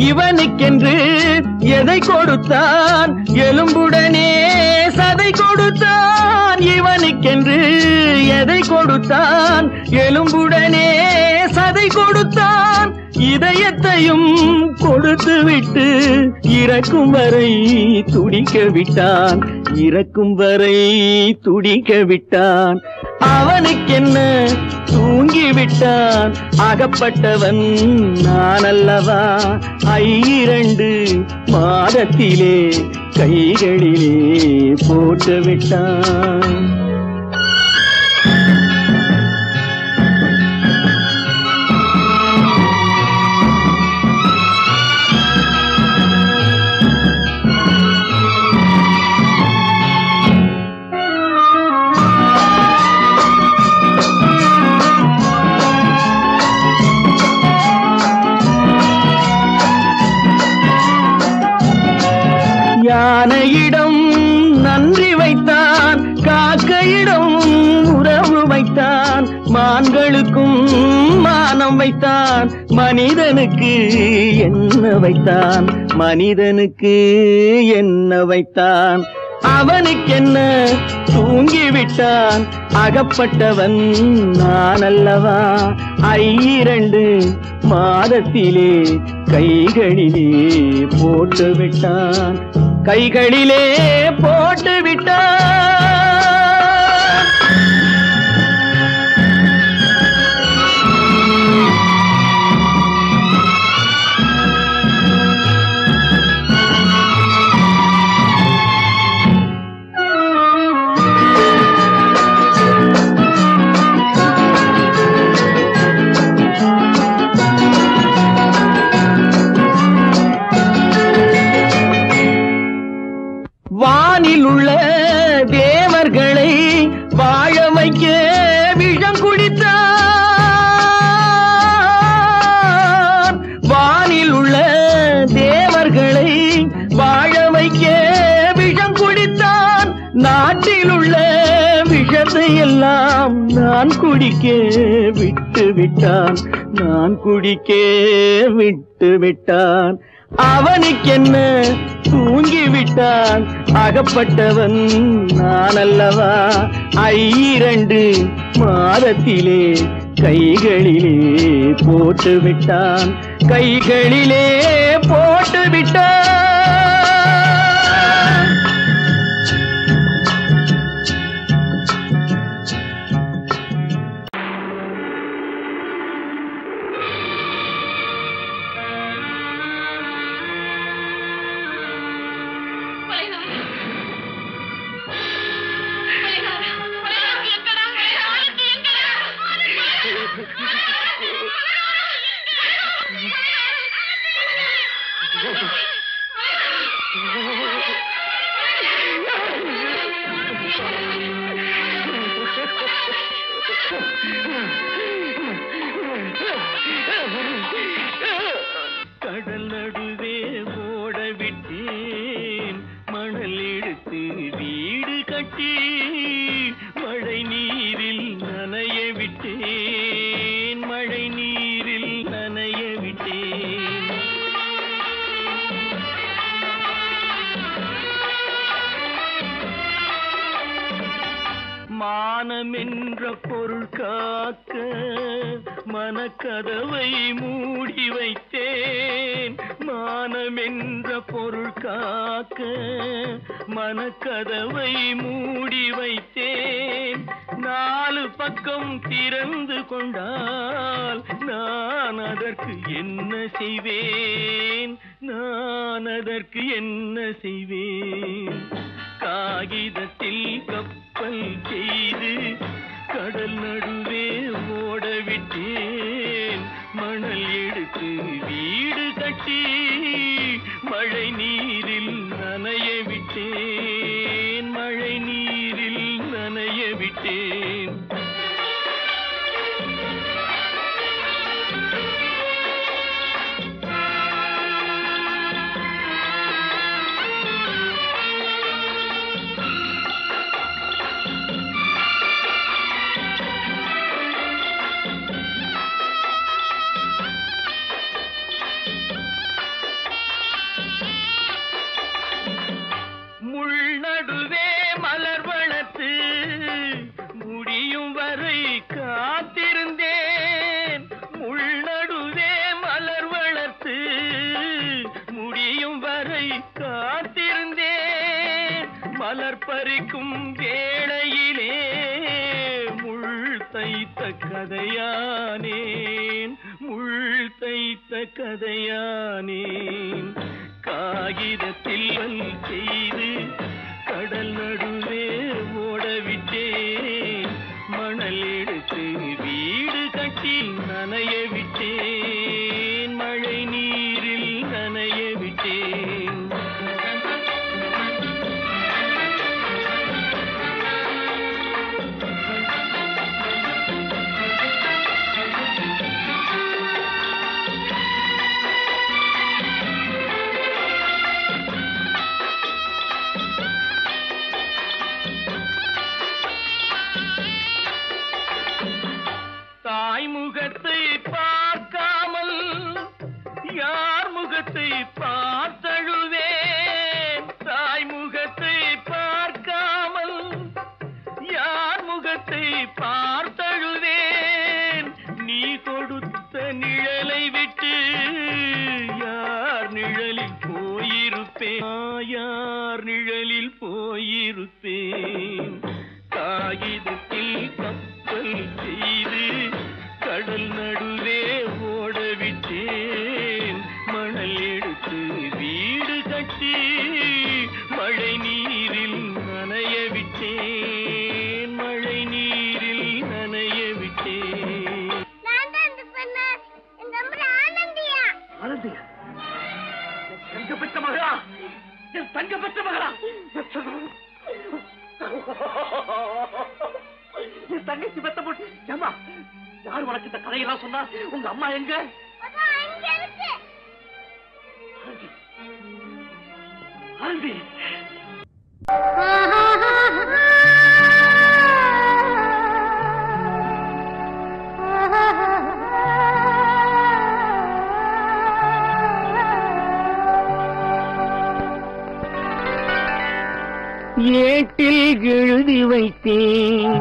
இவனுக்கென்று எதை கொடுத்தான், எலும்புடனே சதை கொடுத்தான். இவனுக்கென்று எதை கொடுத்தான், எலும்புடனே சதை கொடுத்தான். இதயத்தையும் கொடுத்து விட்டு இறக்கும் வரை துடிக்க விட்டான், இறக்கும் வரை துடிக்க விட்டான். அவனுக்கென்ன தூங்கிவிட்டான், அகப்பட்டவன் நான் அல்லவா. 2 மாதத்திலே கைகளிலே போட்டுவிட்டான். யானையிடம் நன்றி வைத்தான், காக்கையிடம் உறவு வைத்தான். மான்களுக்கும் மானம் வைத்தான், மனிதனுக்கு என்ன வைத்தான், மனிதனுக்கு என்ன வைத்தான். அவனுக்கென்ன தூங்கிவிட்டான், அகப்பட்டவன் நான் அல்லவா. 2 மாதத்திலே கைகளிலே போட்டுவிட்டான், கைகளிலே போட்டுவிட்டான். வைக்க விஷம் குடித்தான். வானில் உள்ள தேவர்களை வாழ வைக்க விஷம் குடித்தான். நாட்டில் உள்ள விஷத்தை எல்லாம் நான் குடிக்க விட்டு விட்டான். நான் குடிக்க விட்டு விட்டான். அவனுக்கென்ன தூங்கிவிட்டான். அகப்பட்டவன் நான் அல்லவா. 2 மாதத்திலே கைகளிலே போட்டு விட்டான். கைகளிலே போட்டு விட்டான். கடல் நடுவே ஓட விட்டேன். மணல் எடுத்து வீடு கட்டி மழை நீரில் நனைய விட்டேன். மழை நீரில் நனைய விட்டேன். மானம் என்ற பொருள் காக்க மனக்கதவை மூடி வைத்தேன். மானம் என்ற பொருள் காக்க மனக்கதவை மூடி வைத்தேன். 4 பக்கம் திறந்து கொண்டால் நான் அதற்கு என்ன செய்வேன்? நான் அதற்கு என்ன செய்வேன்? காகிதத்தில் கப்பல் செய்து கடல் நடுவே ஓட விட்டேன். மணல் எடுத்து வீடு கட்டி மழை நீரில் நனைய விட்டேன். மழை நீரில் நனைய விட்டேன். முள்நடுவே மலர் வளர்த்து முடியும் வரை காத்திருந்தேன். முள்நடுவே மலர் வளர்த்து முடியும் வரை காத்திருந்தேன். மலர் பறிக்கும் வேளையிலே முள் தைத்த கதையானேன். முள் தைத்த கதையானேன். காகிதத்தில் செய்து கடல் நடுவே ஓட விட்டேன். மணல் எடுத்து வீடு கட்டி நனைய விட்டேன். மழை நீரில் நனைய விட்டேன். முகத்தை பார்க்காமல் யார் முகத்தை பார்த்தழுவேன். தாய் முகத்தை பார்க்காமல் யார் முகத்தை பார்த்தழுவேன். நீ கொடுத்த நிழலை விட்டு யார் நிழலில் போயிருப்பேன். யார் நிழலில் போயிருப்பேன். காகிதத்தில் கப்பல் செய்து கடல் நடுவே ஓட விட்டேன். மணல் எடுத்து வீடு கட்டி மழை நீரில் நனைய விட்டேன். மழை நீரில் நனைய விட்டேன். ஆனந்தியா, தங்க பெற்ற மகளா, என் தங்க பெற்ற மகளா, தங்கச்சி பெத்த போட்டு ஏமா யார் உனக்கு இந்த கதையெல்லாம் சொன்னா? உங்க அம்மா எங்க? ஆண்டி ஏட்டில் எழுதி வைத்தேன்,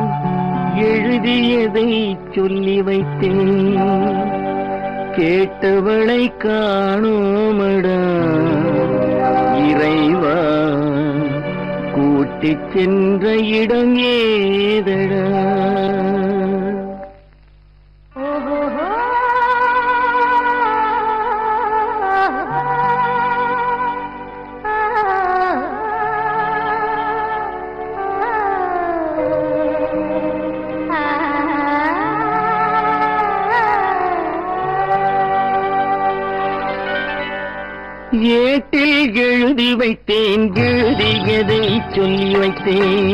எழுதியதை சொல்லி வைத்தேன், கேட்டவளை காணோமடா இறைவா, கூட்டிச் சென்ற இடம் ஏதடா? ஏட்டில் எழுதி வைத்தேன், எழுதியதை சொல்லி வைத்தேன்,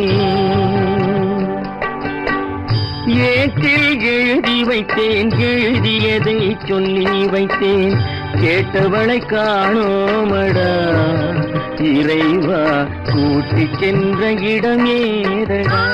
ஏட்டில் எழுதி வைத்தேன், எழுதியதை சொல்லி வைத்தேன், கேட்டவளை காணோமடா இறைவா, கூட்டிச் சென்ற இடம் ஏதடா?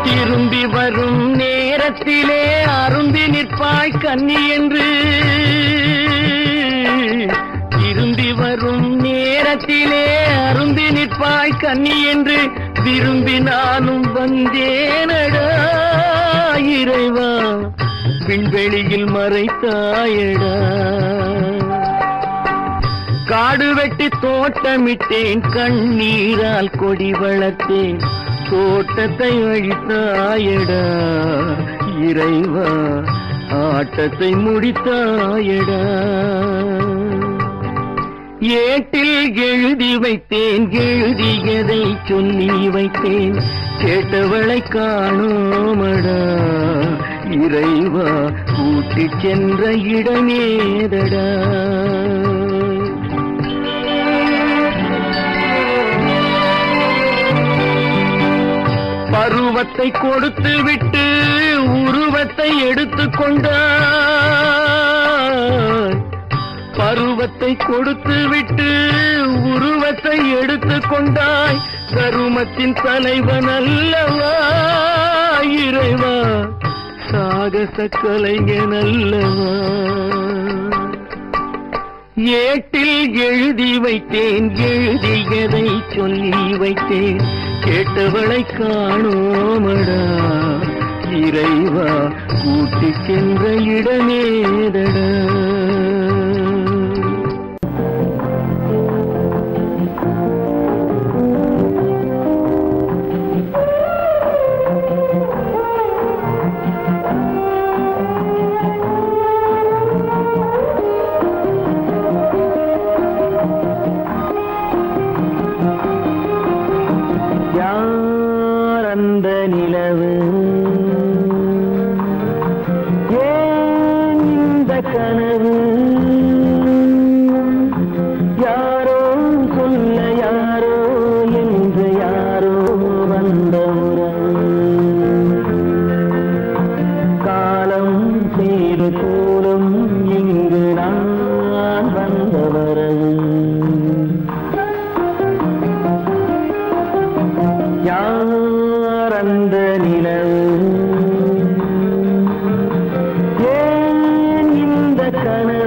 திரும்பி வரும் நேரத்திலே அரும்பி நிற்பாய் கன்னி என்று, திரும்பி வரும் நேரத்திலே அரும்பி நிற்பாய் கன்னி என்று விரும்பி நானும் வந்தேனடா இறைவா, விண்வெளியில் மறைத்தாயடா. காடு வெட்டி தோட்டமிட்டேன், கண்ணீரால் கொடி வளர்த்தேன், தோட்டத்தை அழித்தாயடா இறைவா, ஆட்டத்தை முடித்தாயடா. ஏட்டில் எழுதி வைத்தேன், எழுதியதை சொல்லி வைத்தேன், கேட்டவளை காணோமடா இறைவா, கூட்டிச் சென்ற இடமேதடா? பருவத்தை கொடுத்து விட்டு உருவத்தை எடுத்துக் கொண்டாய், பருவத்தை கொடுத்து விட்டு உருவத்தை எடுத்துக் கொண்டாய், கருமத்தின் தலைவன் அல்லவா இறைவா, சாகச கலைஞன் அல்லவா? ஏட்டில் எழுதி வைத்தேன், எழுதியதை சொல்லி வைத்தேன், கேட்டவளை காணோமடா இறைவா, கூட்டிச் சென்ற இடமேதடா? அந்த நிலவு ஏன் இந்த கனவு, யாரோ சொல்ல யாரோ என்று யாரோ வந்த காலம் செய்து கூறும் இங்கு நான் வந்தவரது. யார் அந்த நிலவு ஏன் இந்த கனவு,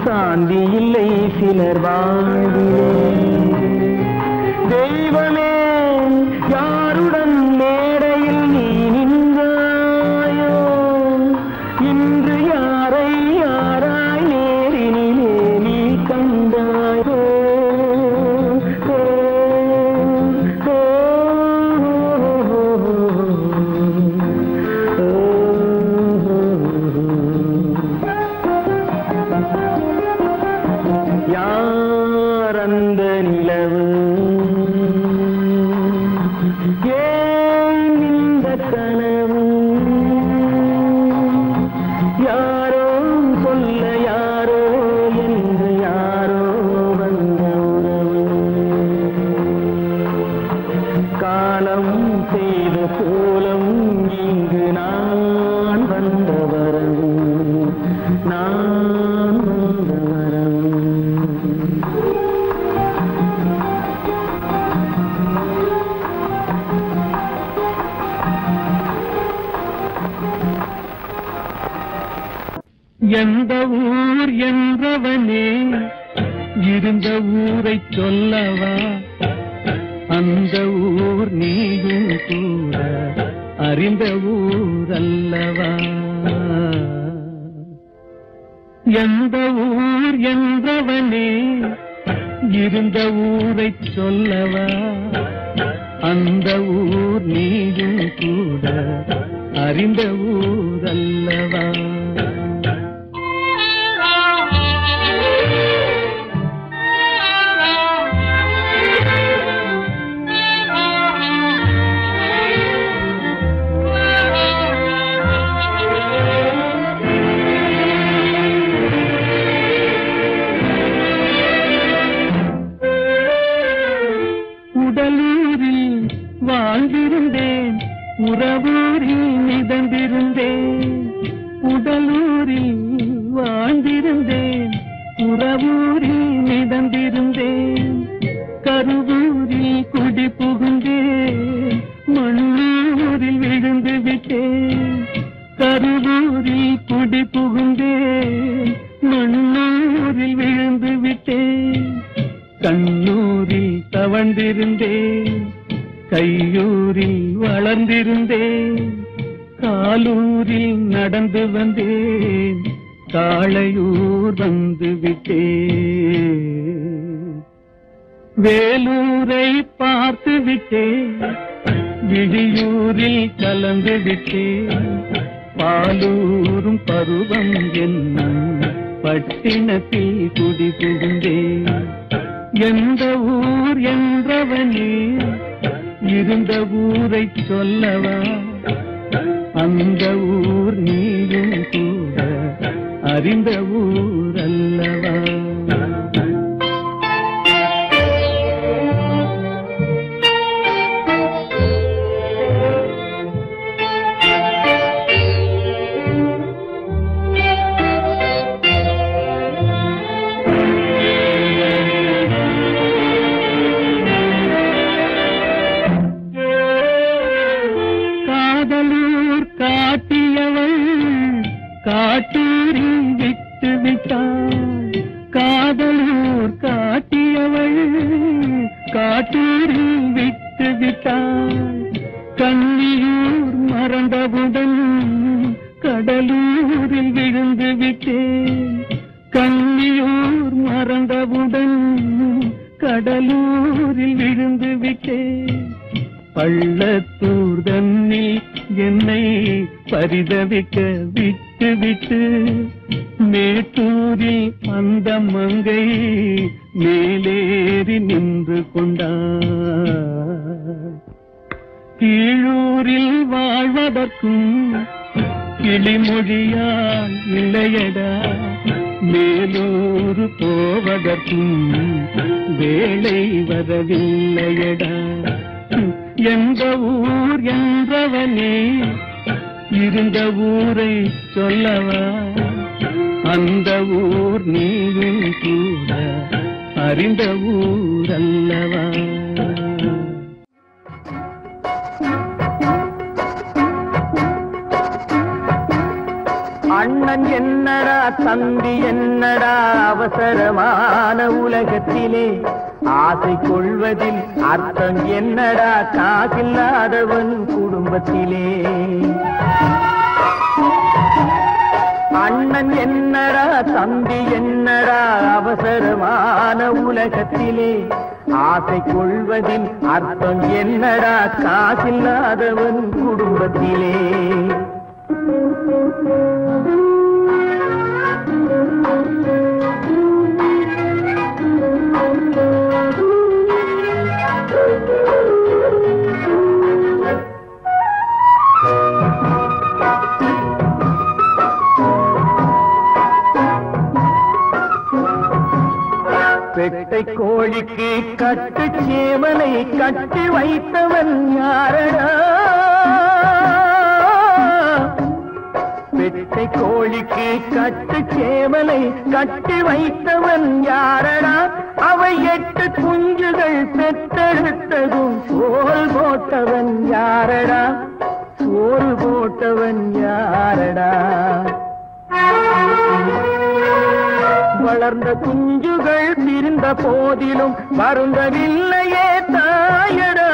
சாந்தி இல்லை சிலர் வாழ்விலே. தெய்வமே யாருடன் மேடையில் நீ நின்றாயோ, இன்று யாரை யாராய் நேரினிலே நீ கண்டாயோ. யார் அந்த நிலவு, ஏன் இந்த கனவு, யாரோ சொல்ல யாரோ என்று யாரோ வந்த உறவு. காலம் செய்த கோலம் இங்கு நான் வந்த வரவு, நான் வந்த வரவு. எந்த ஊர் என்றவனே இருந்த ஊரை சொல்லவா, அந்த ஊர் நீயும் கூட அறிந்த ஊர் அல்லவா. எந்த ஊர் என்றவனே இருந்த ஊரை சொல்லவா, அந்த ஊர் நீயும் கூட அறிந்த ஊர் அல்லவா. உடலூரில் வாழ்ந்திருந்தேன், உறவூரில் மிதந்திருந்தேன். உடலூரில் வாழ்ந்திருந்தேன், உறவூரில் மிதந்திருந்தேன். கருவூரில் குடி புகுந்தேன், மண்ணூரில் விழுந்து விட்டேன். கருவூரில் குடி புகுந்தேன், மண்ணூரில் விழுந்து விட்டேன். கண்ணூரில் தவழ்ந்திருந்தேன், கையூரில் வளர்ந்திருந்தேன். காலூரில் நடந்து வந்தேன், காளையூர் வந்து விட்டேன். வேலூரை பார்த்து விட்டேன், விழியூரில் கலந்து விட்டேன். பாலூரும் பருவம் என்னும் பட்டினத்தில் குடி புகுந்தேன். எந்த ஊர் என்றவனே இருந்த ஊரை சொல்லவா, அந்த ஊர் நீயும் கூட அறிந்த ஊர் அல்லவா. காட்டியவள் காட்டூரில் விட்டு விட்டாள். காதலூர் காட்டியவள் காட்டூரில் விட்டு விட்டாள். கண்ணியூர் மறந்தவுடன் கடலூரில் விழுந்து விட்டேன். கண்ணியூர் மறந்தவுடன் கடலூரில் விழுந்து விட்டேன். பள்ளத்தூர் தன்னில் என்னை பரிதவிக்க விட்டு விட்டு மேட்டூரில் அந்த மங்கை மேலேறி நின்று கொண்டார். கீழூரில் வாழ்வதற்கும் கிளிமொழியால் இல்லையடா, மேலூர் போவதற்கும் வேளை வரவில்லையடா. எந்த ஊர் என்றவனே இருந்த ஊரை சொல்லவா, அந்த ஊர் நீயும் கூட அறிந்த ஊர் அல்லவா. அண்ணன் என்னடா தம்பி என்னடா அவசரமான உலகத்திலே ஆசை கொள்வதில் அர்த்தம் என்னடா காசில்லாதவன் குடும்பத்திலே அண்ணன் என்னடா தம்பி என்னடா அவசரமான உலகத்திலே ஆசை கொள்வதில் அர்த்தம் என்னடா காசில்லாதவன் குடும்பத்திலே பெட்டை கோழிக்கு கட்டு சேவலை கட்டி வைத்தவன் யாரடா பெட்டை கோழிக்கு கட்டு சேவலை கட்டி வைத்தவன் யாரடா அவை 8 குஞ்சுகள் பெற்றெடுத்ததும் சோறு போட்டவன் யாரடா சோறு போட்டவன் யாரடா வளர்ந்த குஞ்சுகள் பிரிந்த போதிலும் வருந்தவில்லையே தாயடா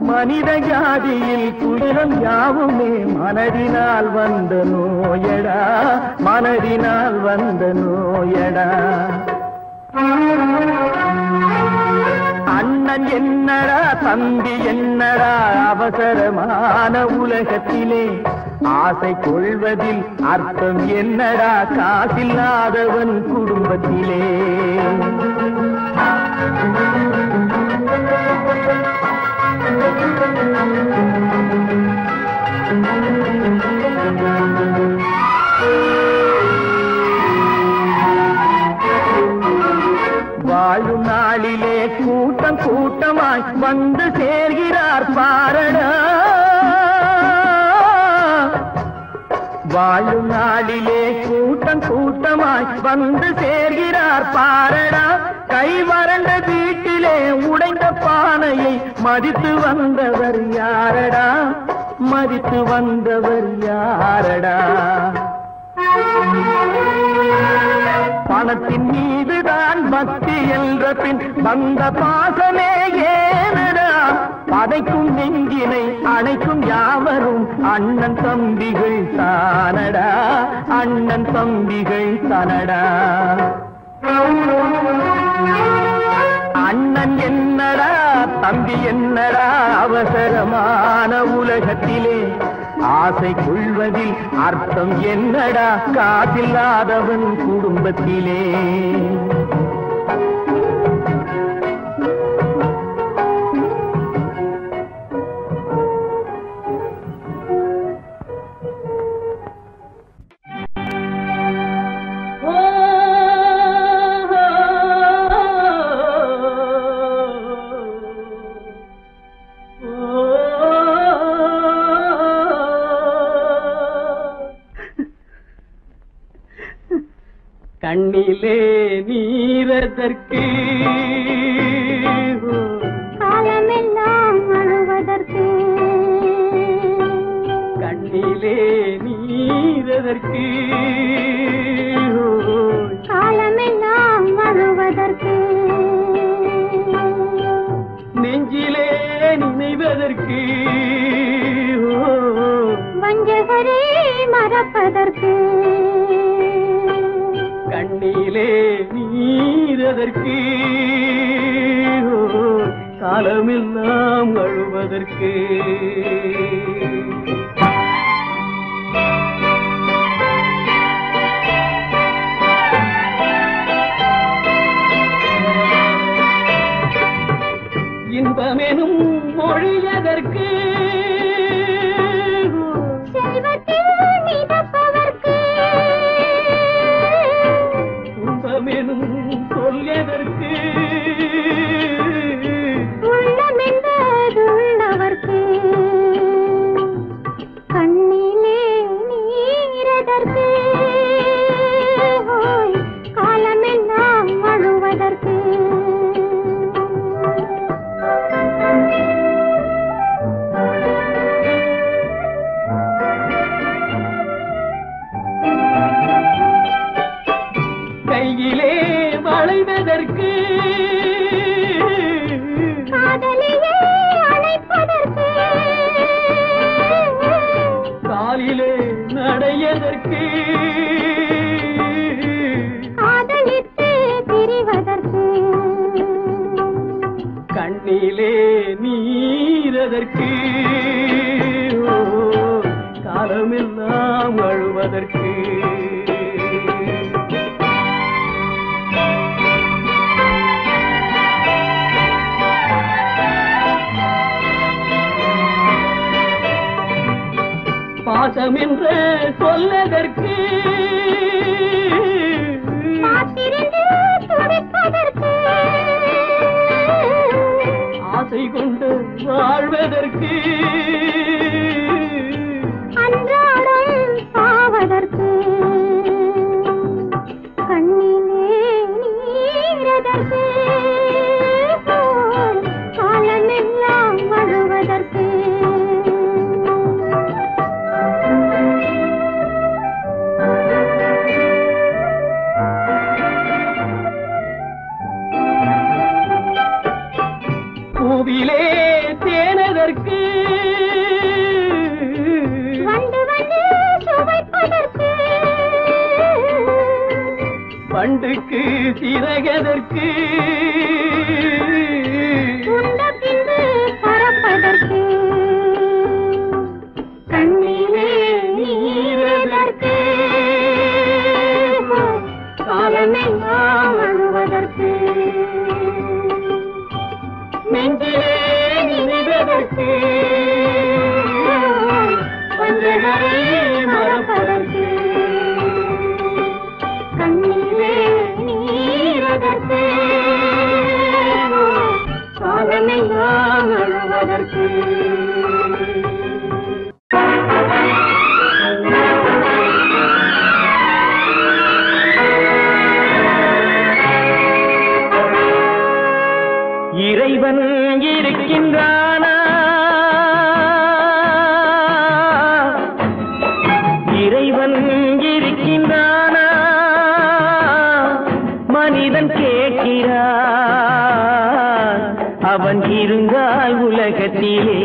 மனித ஜாதியில் துயரம் யாவுமே மனதினால் வந்த நோயடா மனதினால் வந்த நோயடா அண்ணன் என்னடா தம்பி என்னடா அவசரமான உலகத்திலே ஆசை கொள்வதில் அர்த்தம் என்னடா காசில்லாதவன் குடும்பத்திலே வாழும் நாளிலே கூட்டம் கூட்டமாய் வந்து சேர்கிறார் பாரடா வாழும் நாளிலே கூட்டம் கூட்டமாய் வந்து சேர்கிறார் பாரடா கை வறண்ட வீட்டிலே உடைந்த பானையை மதித்து வந்தவர் யாரடா மதித்து வந்தவர் யாரடா பணத்தின் மீதுதான் பக்தி என்ற பின் வந்த பாசமே ஏனடா பதைக்கும் நெஞ்சினை அணைக்கும் யாவரும் அண்ணன் தம்பிகள் தானடா அண்ணன் தம்பிகள் தானடா அண்ணன் என்னடா தம்பி என்னடா அவசரமான உலகத்திலே ஆசை கொள்வதில் அர்த்தம் என்னடா காசில்லாதவன் குடும்பத்திலே கண்ணிலே நீரதற்கு காலமெல்லாம் அழுவதற்கு கண்ணிலே நீரதற்கு காலமெல்லாம் அழுவதற்கு நெஞ்சிலே நினைவதற்கு வஞ்சகரே மறப்பதற்கு கண்ணிலே நீரதற்கு காலமெல்லாம் அழுவதற்கு இன்பமெனும் மொழியதற்கு செல்வத்தில் மிதப்பவர்க்கு துன்பமெனும் சொல்லியதற்கு உள்ளமென்பதுள்ளவர்க்கு பாசம் என்று சொல்லதற்கு ஆசை கொண்டு வாழ்வதற்கு அன்றாடம் சாவதற்கு கண்ணிலே நீரதற்கு காலமெல்லாம் வாழுவதற்கு பூவிலே தேனதற்கு வந்து வந்து சுவைப்பதற்கு பண்டுக்கு சிறகதற்கு உண்ட பின்பு பறப்பதற்கு கண்ணிலே நீரதற்கு காலமெல்லாம் வாழுவதற்கு நெஞ்சிலே நினைவதற்கு வஞ்சகரை மறப்பதற்கு கண்ணிலே நீரதற்கு காலமெல்லாம் வாழுவதற்கு இறைவன் இருக்கின்றானா இறைவன் இருக்கின்றானா மனிதன் கேட்கிறான் அவன் இருந்தால் உலகத்திலே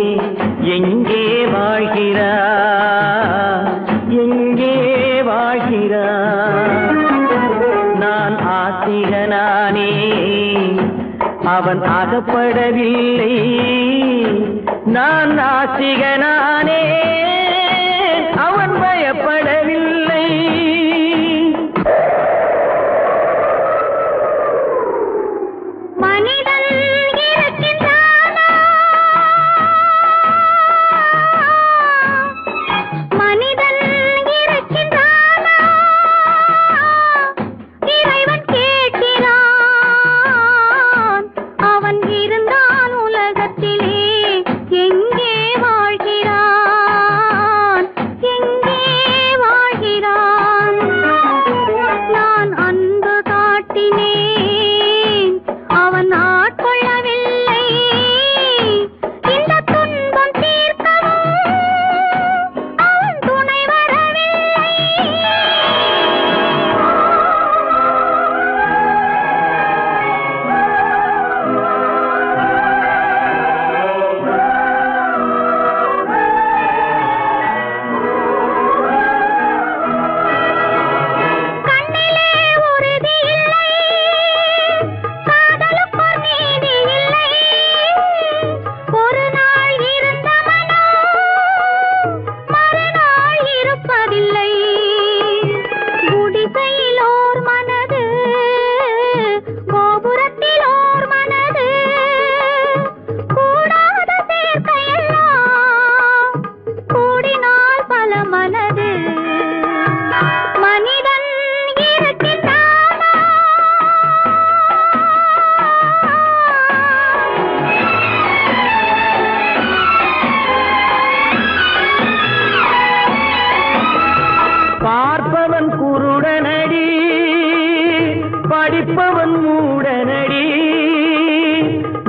எங்கே வாழ்கிறான் எங்கே வாழ்கிறான் நான் ஆத்திகனானே அவன் அகப்படவில்லை நான் நாசிகனானே அவன் பயப்படவில்லை மனிதன் இருக்கின்றானா மனிதன் இருக்கின்றானா இறைவன் கேட்கிறான் அவன் இருந்தான் உலகத்திலே எங்கே வாழ்கிறான் எங்கே வாழ்கிறான் நான் அன்பு காட்டினேன் அவன் ஆட்கொள்ளவில்லை இந்த துன்பம் தீர்க்கவும் அவன் துணை வரவில்லை கண்ணிலே உறுதி இல்லை காதலுக்கோர் நீதி இல்லை ஒரு நாள் இருந்த மனம் மறுநாள் இருப்பதில்லை குடிசையிலோர் மனது கோபுரத்திலோர் மனது கூடாத சேர்க்கையெல்லாம் கூடினால் பல மனது மனிதன் இருக்கின்றானா பார்ப்பவன் குருடனடி படிப்பவன் மூடனடி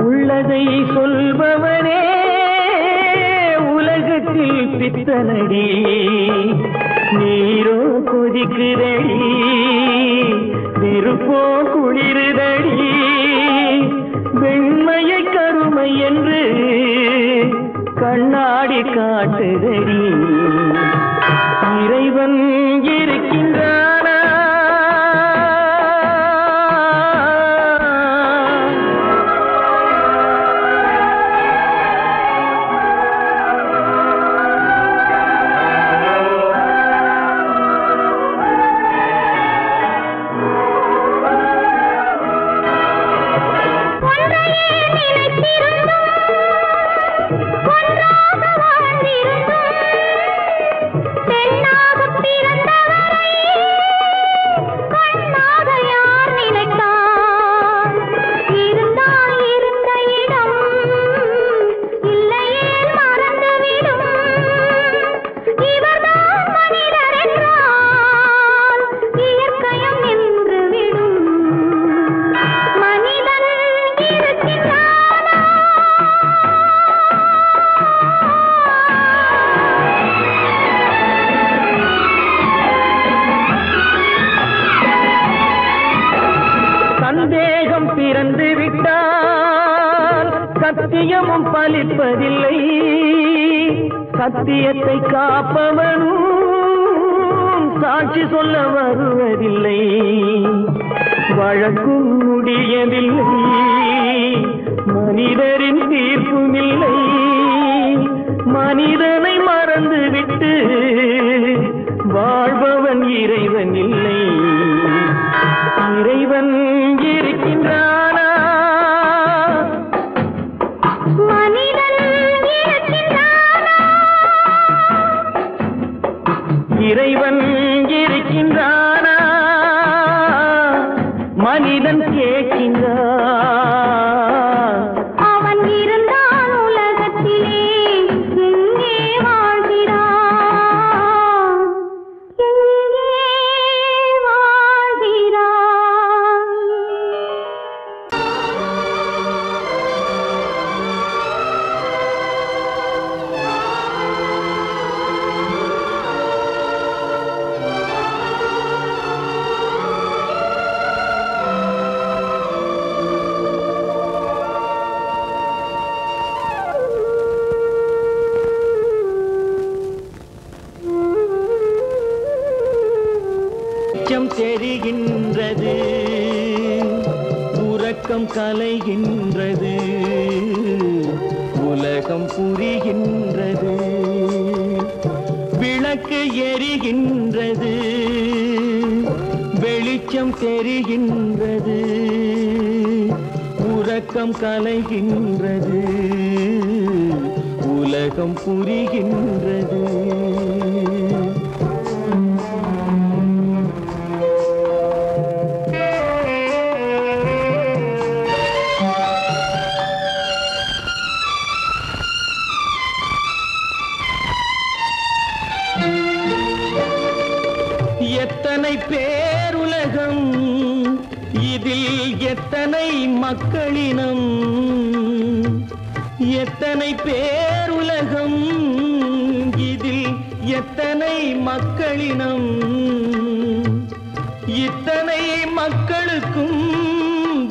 உள்ளதை சொல்பவனே உலகத்தில் பித்தனடி நீரோ கொதிக்குதடி நெருப்போ குளிருதடி வெண்மையை கருமை என்று கண்ணாடி காட்டுதடி இறைவன் இருக்கின்றானா ஒன்றையே நினைத்திருந்தோம் ஒன்றாக வாழ்ந்திருந்தோம் பிறந்து விட்டால் சத்தியமும் பலிப்பதில்லை, சத்தியத்தை காப்பவனும் சாட்சி சொல்ல வருவதில்லை. வழக்கும் முடியவில்லை, மனிதரின் தீர்ப்பும் இல்லை. மனிதனை மறந்துவிட்டு வாழ்பவன் இறைவன் இல்லை. இறைவன் இருக்கின்றானா? மனிதன் இருக்கின்றானா? இறைவன் இருக்கின்றானா? மனிதன் கேட்கின்றான். அவன் இருந்தான் உலகத்திலே, எங்கே வாழ்கிறான்? எங்கே வாழ்கிறான்? வெளிச்சம் தெரிகின்றது, உறக்கம் கலைகின்றது, உலகம் புரிகின்றது. விளக்கு எரிகின்றது, வெளிச்சம் தெரிகின்றது, உறக்கம் கலைகின்றது, உலகம் புரிகின்றது. எத்தனை பேருலகம், இதில் எத்தனை மக்களினம். எத்தனை பேருலகம், இதில் எத்தனை மக்களினம். இத்தனை மக்களுக்கும்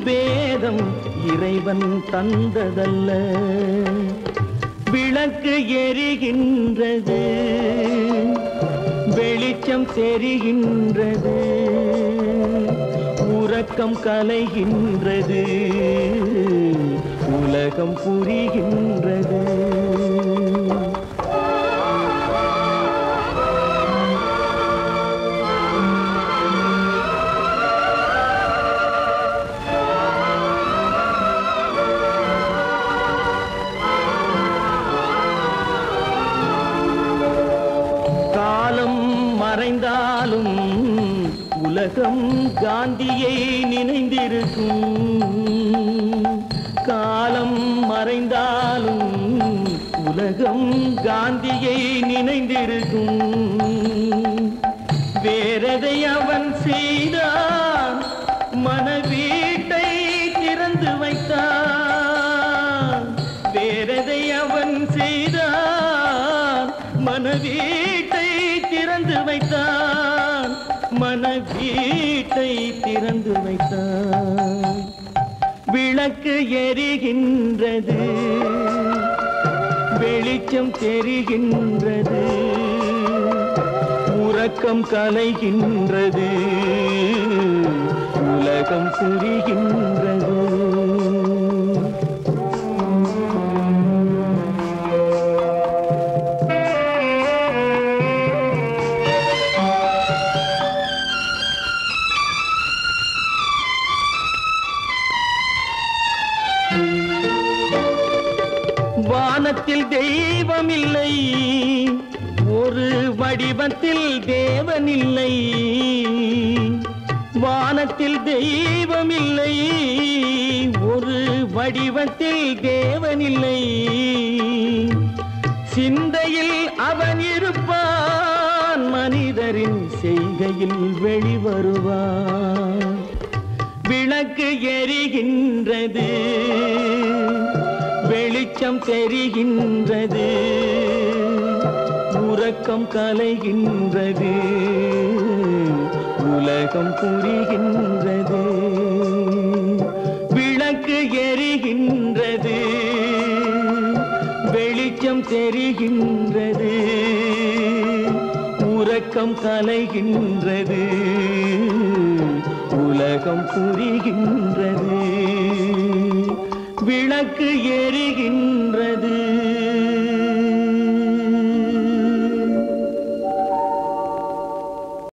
வேதம் இறைவன் தந்ததல்ல. விளக்கு எரிகின்றது, வெளிச்சம் தெரிகின்றது, உறக்கம் கலைகின்றது, உலகம் புரிகின்றது. காலம் மறைந்தாலும் உலகம் காந்தியை நினைந்திருக்கும். காலம் மறைந்தாலும் உலகம் காந்தியை நினைந்திருக்கும். வேறெதை அவன் செய்தான், மனவீட்டை திறந்து வைத்தான். வேறெதை அவன் செய்தான், மனவீட்டை திறந்து வைத்தான். மனவீட்டை திறந்து வைத்தான். விளக்கு எரிகின்றது, வெளிச்சம் தெரிகின்றது, உறக்கம் கலைகின்றது, உலகம் புரிகின்றது. வானத்தில் தெய்வம் இல்லை, ஒரு வடிவத்தில் தேவன் இல்லை. வானத்தில் தெய்வம் இல்லை, ஒரு வடிவத்தில் தேவன் இல்லை. சிந்தையில் அவன் இருப்பான், மனிதரின் செய்கையில் வெளிவருவான். விளக்கு எரிகின்றது, வெளிச்சம் தெரிகின்றது, உறக்கம் கலைகின்றது, உலகம் புரிகின்றது. வெளிச்சம் தெரிகின்றது, உறக்கம் கலைகின்றது, உலகம் புரிகின்றது, விளக்கு எரிகின்றது.